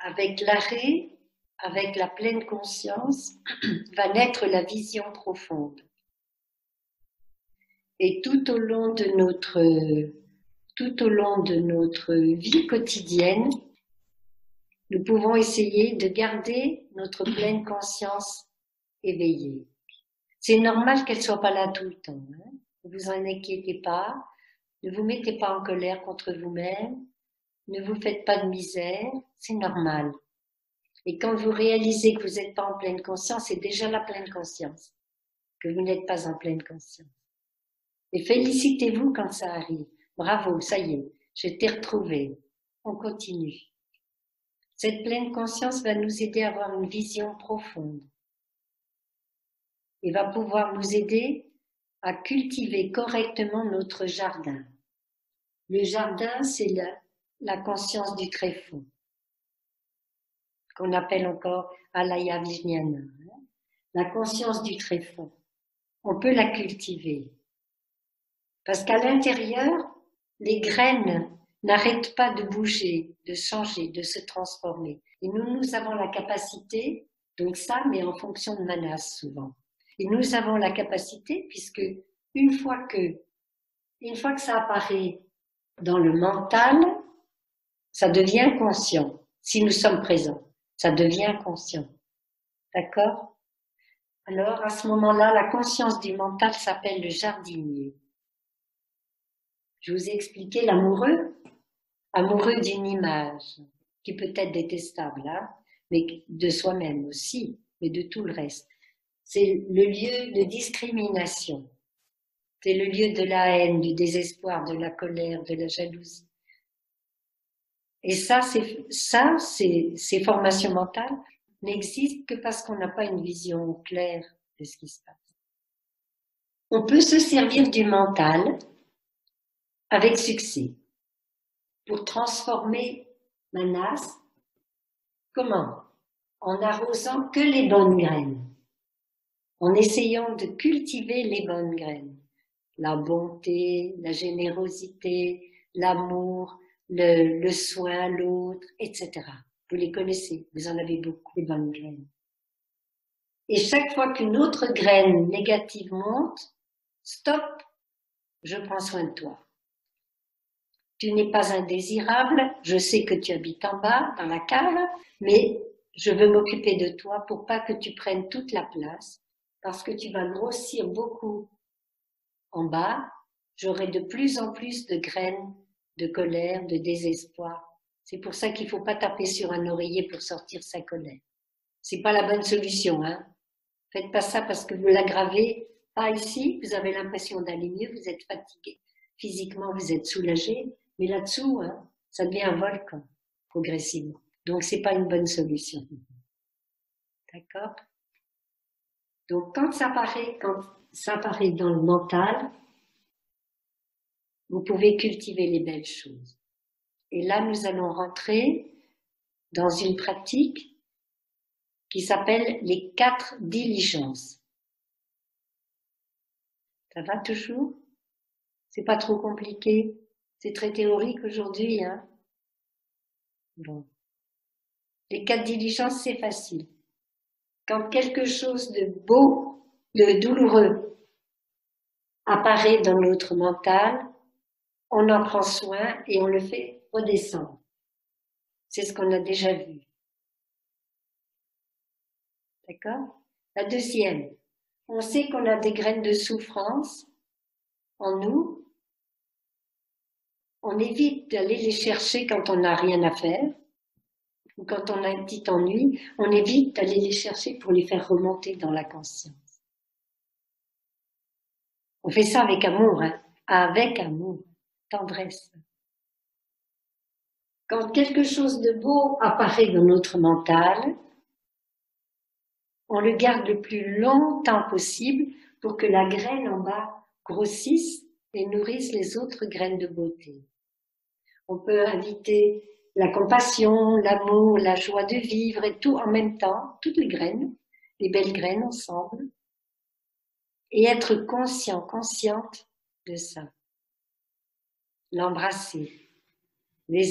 Avec l'arrêt, avec la pleine conscience, va naître la vision profonde. Et tout au long de notre vie quotidienne, nous pouvons essayer de garder notre pleine conscience éveillée. C'est normal qu'elle ne soit pas là tout le temps. Hein. Ne vous en inquiétez pas. Ne vous mettez pas en colère contre vous-même. Ne vous faites pas de misère. C'est normal. Et quand vous réalisez que vous n'êtes pas en pleine conscience, c'est déjà la pleine conscience, que vous n'êtes pas en pleine conscience. Et félicitez-vous quand ça arrive. Bravo, ça y est, je t'ai retrouvé. On continue. Cette pleine conscience va nous aider à avoir une vision profonde et va pouvoir nous aider à cultiver correctement notre jardin. Le jardin, c'est la conscience du tréfonds, qu'on appelle encore Alaya Vijnana. La conscience du tréfonds. On peut la cultiver. Parce qu'à l'intérieur, les graines n'arrêtent pas de bouger, de changer, de se transformer. Et nous avons la capacité, donc ça, mais en fonction de Manas souvent. Et nous avons la capacité, puisque une fois que ça apparaît dans le mental, ça devient conscient. Si nous sommes présents, ça devient conscient. D'accord? Alors, à ce moment-là, la conscience du mental s'appelle le jardinier. Je vous ai expliqué l'amoureux, amoureux d'une image, qui peut être détestable, hein, mais de soi-même aussi, mais de tout le reste. C'est le lieu de discrimination. C'est le lieu de la haine, du désespoir, de la colère, de la jalousie. Et ces formations mentales n'existent que parce qu'on n'a pas une vision claire de ce qui se passe. On peut se servir du mental avec succès pour transformer Manas. Comment? En arrosant que les bonnes graines, en essayant de cultiver les bonnes graines. La bonté, la générosité, l'amour, le soin à l'autre, etc. Vous les connaissez, vous en avez beaucoup, les bonnes graines. Et chaque fois qu'une autre graine négative monte, stop, je prends soin de toi. Tu n'es pas indésirable, je sais que tu habites en bas, dans la cave, mais je veux m'occuper de toi pour pas que tu prennes toute la place, parce que tu vas grossir beaucoup en bas, j'aurai de plus en plus de graines de colère, de désespoir. C'est pour ça qu'il ne faut pas taper sur un oreiller pour sortir sa colère. C'est pas la bonne solution, hein. Faites pas ça parce que vous l'aggravez. Pas ici, vous avez l'impression d'aller mieux, vous êtes fatigué. Physiquement, vous êtes soulagé, mais là-dessous, hein, ça devient un volcan, progressivement. Donc, c'est pas une bonne solution. D'accord? Donc, quand ça apparaît dans le mental, vous pouvez cultiver les belles choses. Et là, nous allons rentrer dans une pratique qui s'appelle les 4 diligences. Ça va toujours? C'est pas trop compliqué? C'est très théorique aujourd'hui, hein? Bon. Les 4 diligences, c'est facile. Quand quelque chose de beau, de douloureux apparaît dans notre mental, on en prend soin et on le fait redescendre. C'est ce qu'on a déjà vu. D'accord? La deuxième, on sait qu'on a des graines de souffrance en nous. On évite d'aller les chercher quand on n'a rien à faire ou quand on a un petit ennui. On évite d'aller les chercher pour les faire remonter dans la conscience. On fait ça avec amour, hein, avec amour, tendresse. Quand quelque chose de beau apparaît dans notre mental, on le garde le plus longtemps possible pour que la graine en bas grossisse et nourrisse les autres graines de beauté. On peut inviter la compassion, l'amour, la joie de vivre et tout en même temps, toutes les graines, les belles graines ensemble, et être conscient, consciente de ça. L'embrasser, les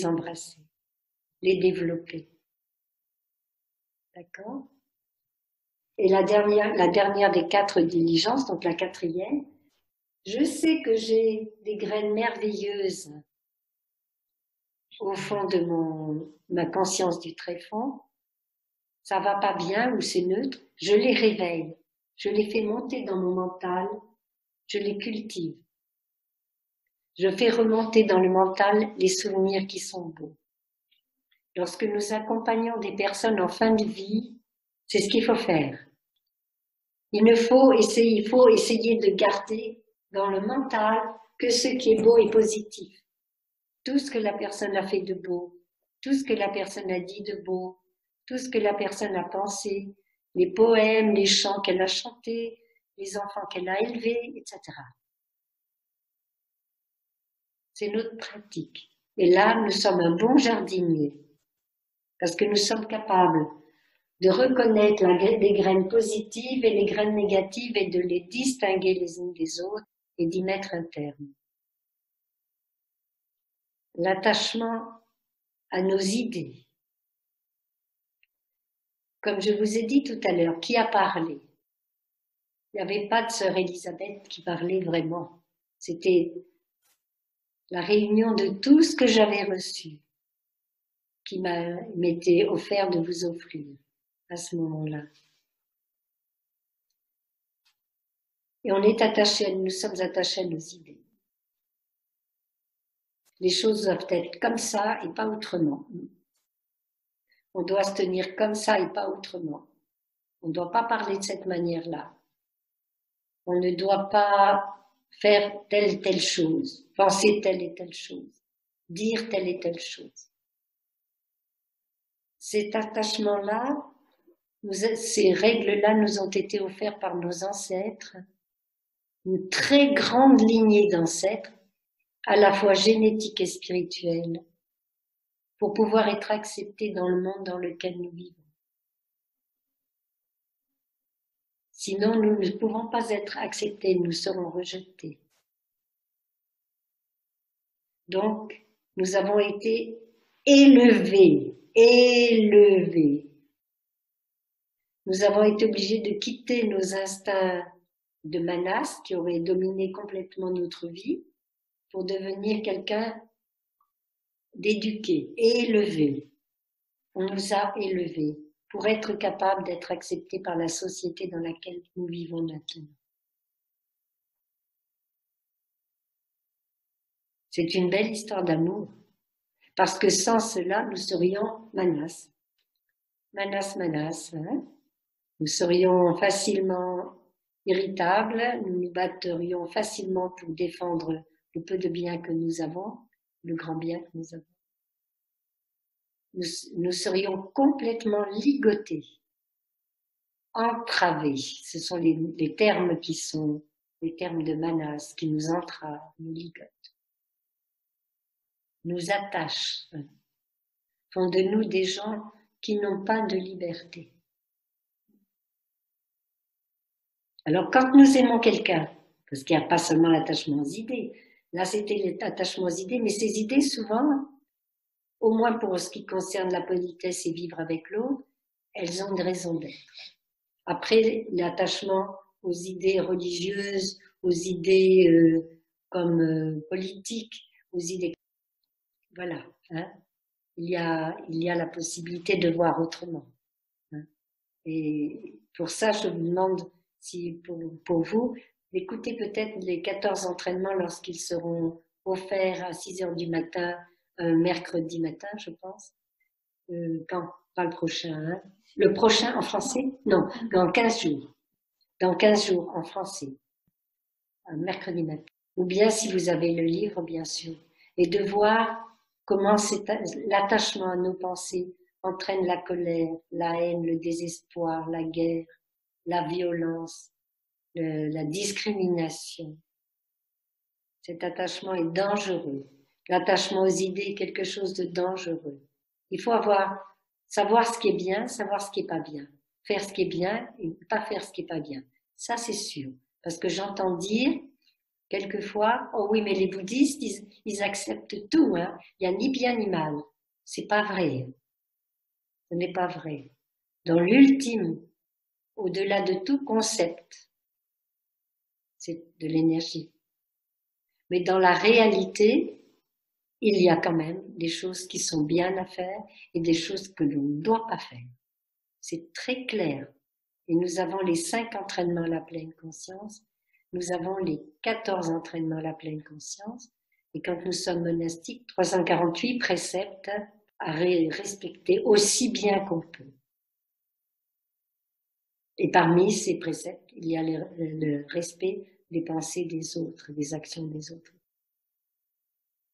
développer. D'accord? Et la dernière des 4 diligences, donc la 4e, je sais que j'ai des graines merveilleuses au fond de ma conscience du tréfonds. Ça va pas bien ou c'est neutre, je les réveille, je les fais monter dans mon mental, je les cultive. Je fais remonter dans le mental les souvenirs qui sont beaux. Lorsque nous accompagnons des personnes en fin de vie, c'est ce qu'il faut faire. Il faut essayer de garder dans le mental que ce qui est beau et positif. Tout ce que la personne a fait de beau, tout ce que la personne a dit de beau, tout ce que la personne a pensé, les poèmes, les chants qu'elle a chantés, les enfants qu'elle a élevés, etc. C'est notre pratique. Et là, nous sommes un bon jardinier, parce que nous sommes capables de reconnaître les graines positives et les graines négatives et de les distinguer les unes des autres et d'y mettre un terme. L'attachement à nos idées. Comme je vous ai dit tout à l'heure, qui a parlé? Il n'y avait pas de sœur Elisabeth qui parlait vraiment. C'était la réunion de tout ce que j'avais reçu qui m'était offert de vous offrir à ce moment-là. Et nous sommes attachés à nos idées. Les choses doivent être comme ça et pas autrement. On doit se tenir comme ça et pas autrement. On ne doit pas parler de cette manière-là. On ne doit pas faire telle et telle chose, penser telle et telle chose, dire telle et telle chose. Cet attachement-là, ces règles-là nous ont été offertes par nos ancêtres, une très grande lignée d'ancêtres, à la fois génétique et spirituelle, pour pouvoir être acceptés dans le monde dans lequel nous vivons. Sinon, nous ne pouvons pas être acceptés, nous serons rejetés. Donc, nous avons été élevés. Nous avons été obligés de quitter nos instincts de manas qui auraient dominé complètement notre vie pour devenir quelqu'un d'éduqué, élevé. On nous a élevés pour être capable d'être acceptés par la société dans laquelle nous vivons maintenant. C'est une belle histoire d'amour, parce que sans cela, nous serions manas. Manas, hein? Nous serions facilement irritables, nous nous batterions facilement pour défendre le peu de bien que nous avons, le grand bien que nous avons. Nous serions complètement ligotés, entravés. Ce sont les termes qui sont les termes de manas qui nous entravent, nous ligotent, nous attachent, font de nous des gens qui n'ont pas de liberté. Alors quand nous aimons quelqu'un, parce qu'il n'y a pas seulement l'attachement aux idées, là c'était l'attachement aux idées, mais ces idées souvent, au moins pour ce qui concerne la politesse et vivre avec l'autre, elles ont une raison d'être. Après, l'attachement aux idées religieuses, aux idées comme politiques, aux idées... Voilà, hein. Il y a la possibilité de voir autrement. Hein. Et pour ça, je vous demande, si pour vous, d'écouter peut-être les 14 entraînements lorsqu'ils seront offerts à 6 heures du matin, mercredi matin, je pense. Quand? Pas le prochain, hein. Le prochain en français? Non, dans 15 jours. Dans 15 jours en français. un mercredi matin. Ou bien si vous avez le livre, bien sûr. Et de voir comment l'attachement à nos pensées entraîne la colère, la haine, le désespoir, la guerre, la violence, la discrimination. Cet attachement est dangereux. L'attachement aux idées est quelque chose de dangereux. Il faut savoir ce qui est bien, savoir ce qui est pas bien. Faire ce qui est bien et pas faire ce qui est pas bien. Ça, c'est sûr. Parce que j'entends dire, quelquefois, oh oui, mais les bouddhistes, ils acceptent tout, hein. Il n'y a ni bien ni mal. C'est pas vrai. Ce n'est pas vrai. Dans l'ultime, au-delà de tout concept, c'est de l'énergie. Mais dans la réalité, il y a quand même des choses qui sont bien à faire et des choses que l'on ne doit pas faire. C'est très clair. Et nous avons les 5 entraînements à la pleine conscience. Nous avons les 14 entraînements à la pleine conscience. Et quand nous sommes monastiques, 348 préceptes à respecter aussi bien qu'on peut. Et parmi ces préceptes, il y a le respect des pensées des autres, des actions des autres.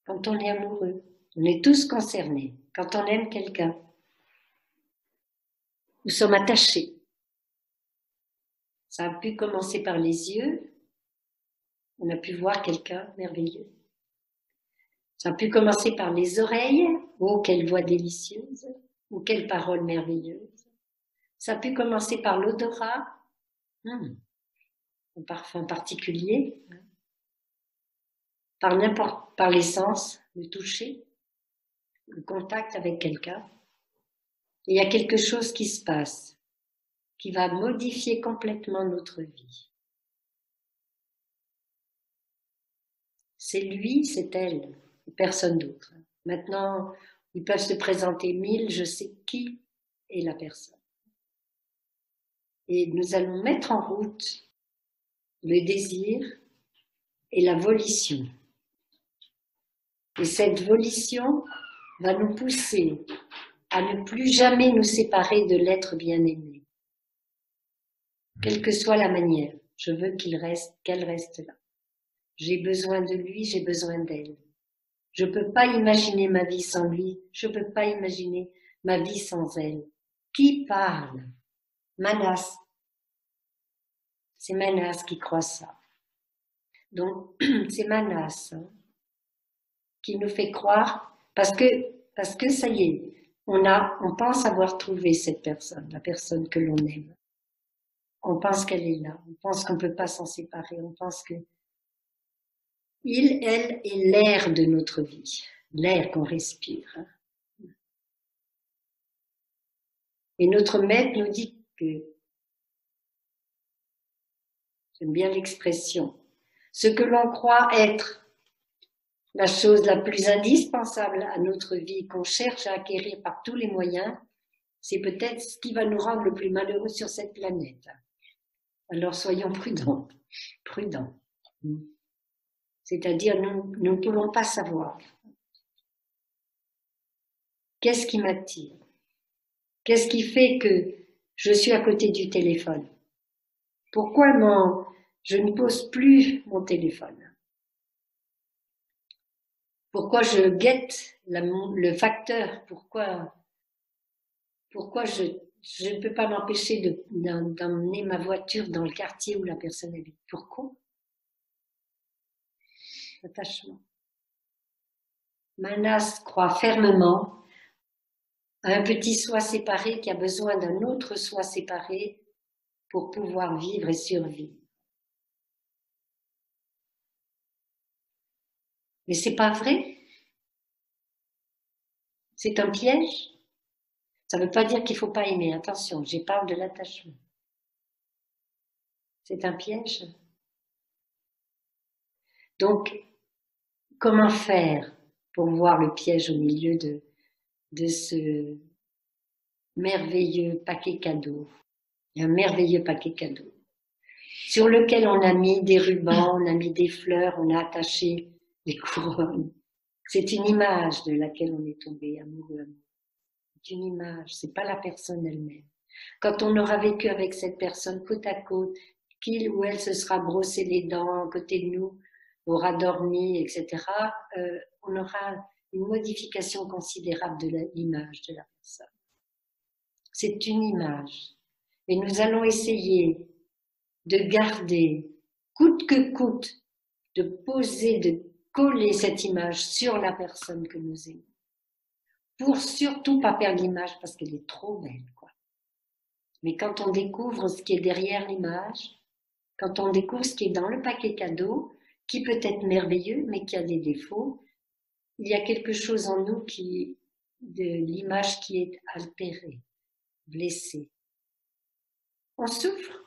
Quand on est amoureux, on est tous concernés. Quand on aime quelqu'un, nous sommes attachés. Ça a pu commencer par les yeux, on a pu voir quelqu'un merveilleux. Ça a pu commencer par les oreilles, oh quelle voix délicieuse, ou quelle parole merveilleuse. Ça a pu commencer par l'odorat, un parfum particulier, par les sens, le toucher, le contact avec quelqu'un. Il y a quelque chose qui se passe, qui va modifier complètement notre vie. C'est lui, c'est elle, personne d'autre. Maintenant, ils peuvent se présenter 1000, je sais qui est la personne. Et nous allons mettre en route le désir et la volition. Et cette volition va nous pousser à ne plus jamais nous séparer de l'être bien-aimé. Quelle que soit la manière, je veux qu'elle reste là. J'ai besoin de lui, j'ai besoin d'elle. Je ne peux pas imaginer ma vie sans lui, je ne peux pas imaginer ma vie sans elle. Qui parle? Manas. C'est Manas qui croit ça. Donc, c'est Manas qui nous fait croire, parce que ça y est, on pense avoir trouvé cette personne, la personne que l'on aime. On pense qu'elle est là, on pense qu'on ne peut pas s'en séparer, on pense que il, elle est l'air de notre vie, l'air qu'on respire. Et notre maître nous dit que, j'aime bien l'expression, ce que l'on croit être la chose la plus indispensable à notre vie, qu'on cherche à acquérir par tous les moyens, c'est peut-être ce qui va nous rendre le plus malheureux sur cette planète. Alors soyons prudents. C'est-à-dire, nous ne pouvons pas savoir. Qu'est-ce qui m'attire? Qu'est-ce qui fait que je suis à côté du téléphone? Pourquoi je ne pose plus mon téléphone? Pourquoi je guette le facteur? Pourquoi je ne peux pas m'empêcher d'emmener ma voiture dans le quartier où la personne habite? Pourquoi? Attachement. Manas croit fermement à un petit soi séparé qui a besoin d'un autre soi séparé pour pouvoir vivre et survivre. Mais c'est pas vrai. C'est un piège. Ça ne veut pas dire qu'il ne faut pas aimer. Attention, je parle de l'attachement. C'est un piège. Donc, comment faire pour voir le piège au milieu de ce merveilleux paquet cadeau? Un merveilleux paquet cadeau sur lequel on a mis des rubans, on a mis des fleurs, on a attaché des couronnes. C'est une image de laquelle on est tombé amoureux. C'est une image, c'est pas la personne elle-même. Quand on aura vécu avec cette personne côte à côte, qu'il ou elle se sera brossé les dents à côté de nous, aura dormi, etc., on aura une modification considérable de l'image de la personne. C'est une image. Et nous allons essayer de garder, coûte que coûte, de poser, de coller cette image sur la personne que nous aimons. Pour surtout pas perdre l'image parce qu'elle est trop belle, quoi. Mais quand on découvre ce qui est derrière l'image, quand on découvre ce qui est dans le paquet cadeau, qui peut être merveilleux, mais qui a des défauts, il y a quelque chose en nous de l'image qui est altérée, blessée. On souffre.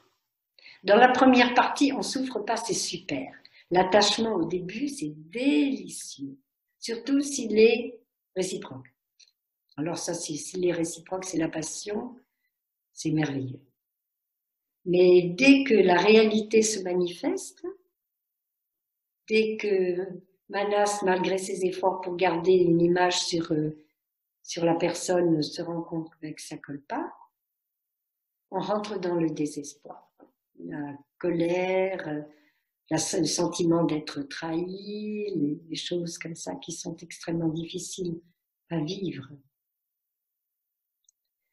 Dans la première partie, on souffre pas, c'est super. L'attachement au début, c'est délicieux. Surtout s'il est réciproque. Alors ça, s'il est réciproque, c'est la passion, c'est merveilleux. Mais dès que la réalité se manifeste, dès que Manas, malgré ses efforts pour garder une image sur la personne, se rend compte que ça colle pas, on rentre dans le désespoir. La colère, le sentiment d'être trahi, les choses comme ça qui sont extrêmement difficiles à vivre.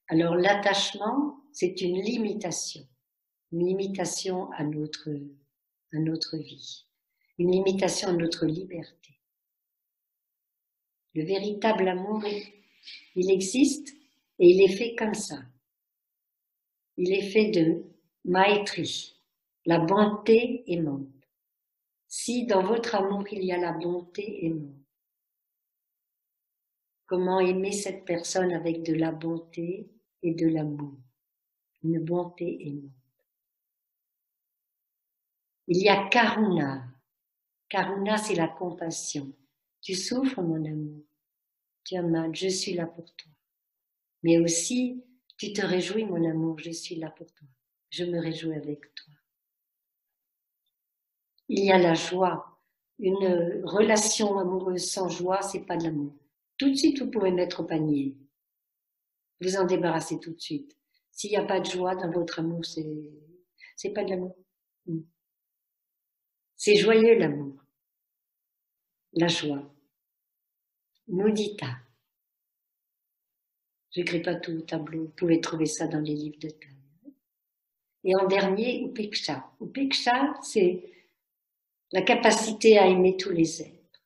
Alors l'attachement, c'est une limitation à notre vie, une limitation à notre liberté. Le véritable amour, il existe et il est fait comme ça. Il est fait de maîtrise, la bonté aimante. Si dans votre amour il y a la bonté aimante, comment aimer cette personne avec de la bonté et de l'amour, une bonté aimante. Il y a Karuna. Karuna, c'est la compassion. Tu souffres, mon amour. Tu as mal, je suis là pour toi. Mais aussi, tu te réjouis, mon amour, je suis là pour toi. Je me réjouis avec toi. Il y a la joie. Une relation amoureuse sans joie, c'est pas de l'amour. Tout de suite, vous pouvez mettre au panier. Vous en débarrassez tout de suite. S'il n'y a pas de joie dans votre amour, c'est pas de l'amour. C'est joyeux l'amour. La joie. Mudita. Je n'écris pas tout au tableau. Vous pouvez trouver ça dans les livres de taille. Et en dernier, Upeksha. Upeksha, c'est la capacité à aimer tous les êtres.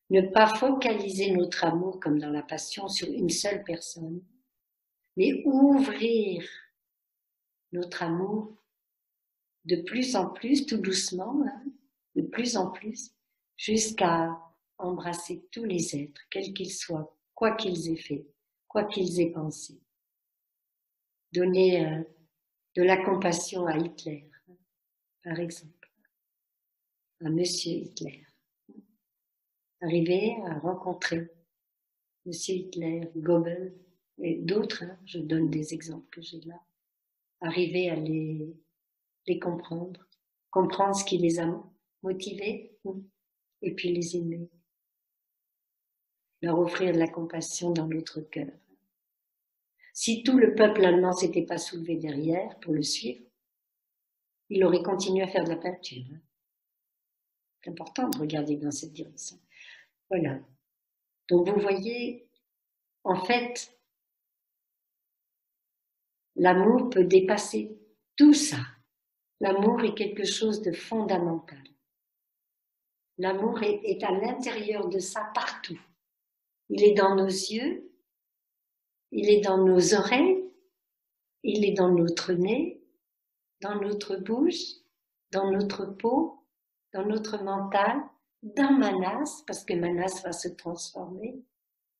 Ne pas focaliser notre amour comme dans la passion sur une seule personne, mais ouvrir notre amour de plus en plus, tout doucement, de plus en plus, jusqu'à embrasser tous les êtres, quels qu'ils soient, quoi qu'ils aient fait, quoi qu'ils aient pensé. Donner de la compassion à Hitler, par exemple, à Monsieur Hitler. Arriver à rencontrer Monsieur Hitler, Goebbels et d'autres, je donne des exemples que j'ai là, arriver à les comprendre, comprendre ce qui les a motivés et puis les aimer, leur offrir de la compassion dans notre cœur. Si tout le peuple allemand s'était pas soulevé derrière pour le suivre, il aurait continué à faire de la peinture. C'est important de regarder dans cette direction. Voilà. Donc vous voyez, en fait, l'amour peut dépasser tout ça. L'amour est quelque chose de fondamental. L'amour est à l'intérieur de ça partout. Il est dans nos yeux, il est dans nos oreilles, il est dans notre nez, dans notre bouche, dans notre peau, dans notre mental, dans Manas, parce que Manas va se transformer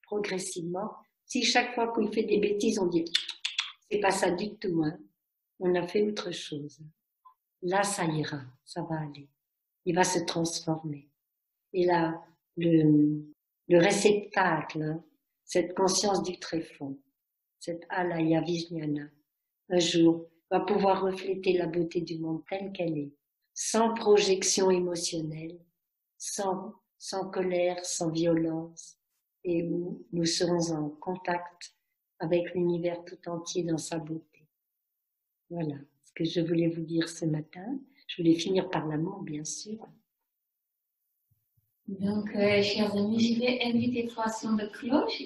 progressivement. Si chaque fois qu'il fait des bêtises, on dit « c'est pas ça du tout, hein. On a fait autre chose ». Là, ça ira, ça va aller. Il va se transformer. Et là, le réceptacle, cette conscience du tréfonds, cette alaya vijnana, un jour, va pouvoir refléter la beauté du monde telle qu'elle est, sans projection émotionnelle, sans colère, sans violence, et où nous serons en contact avec l'univers tout entier dans sa beauté. Voilà ce que je voulais vous dire ce matin. Je voulais finir par l'amour, bien sûr. Donc, chers amis, je vais inviter François de cloche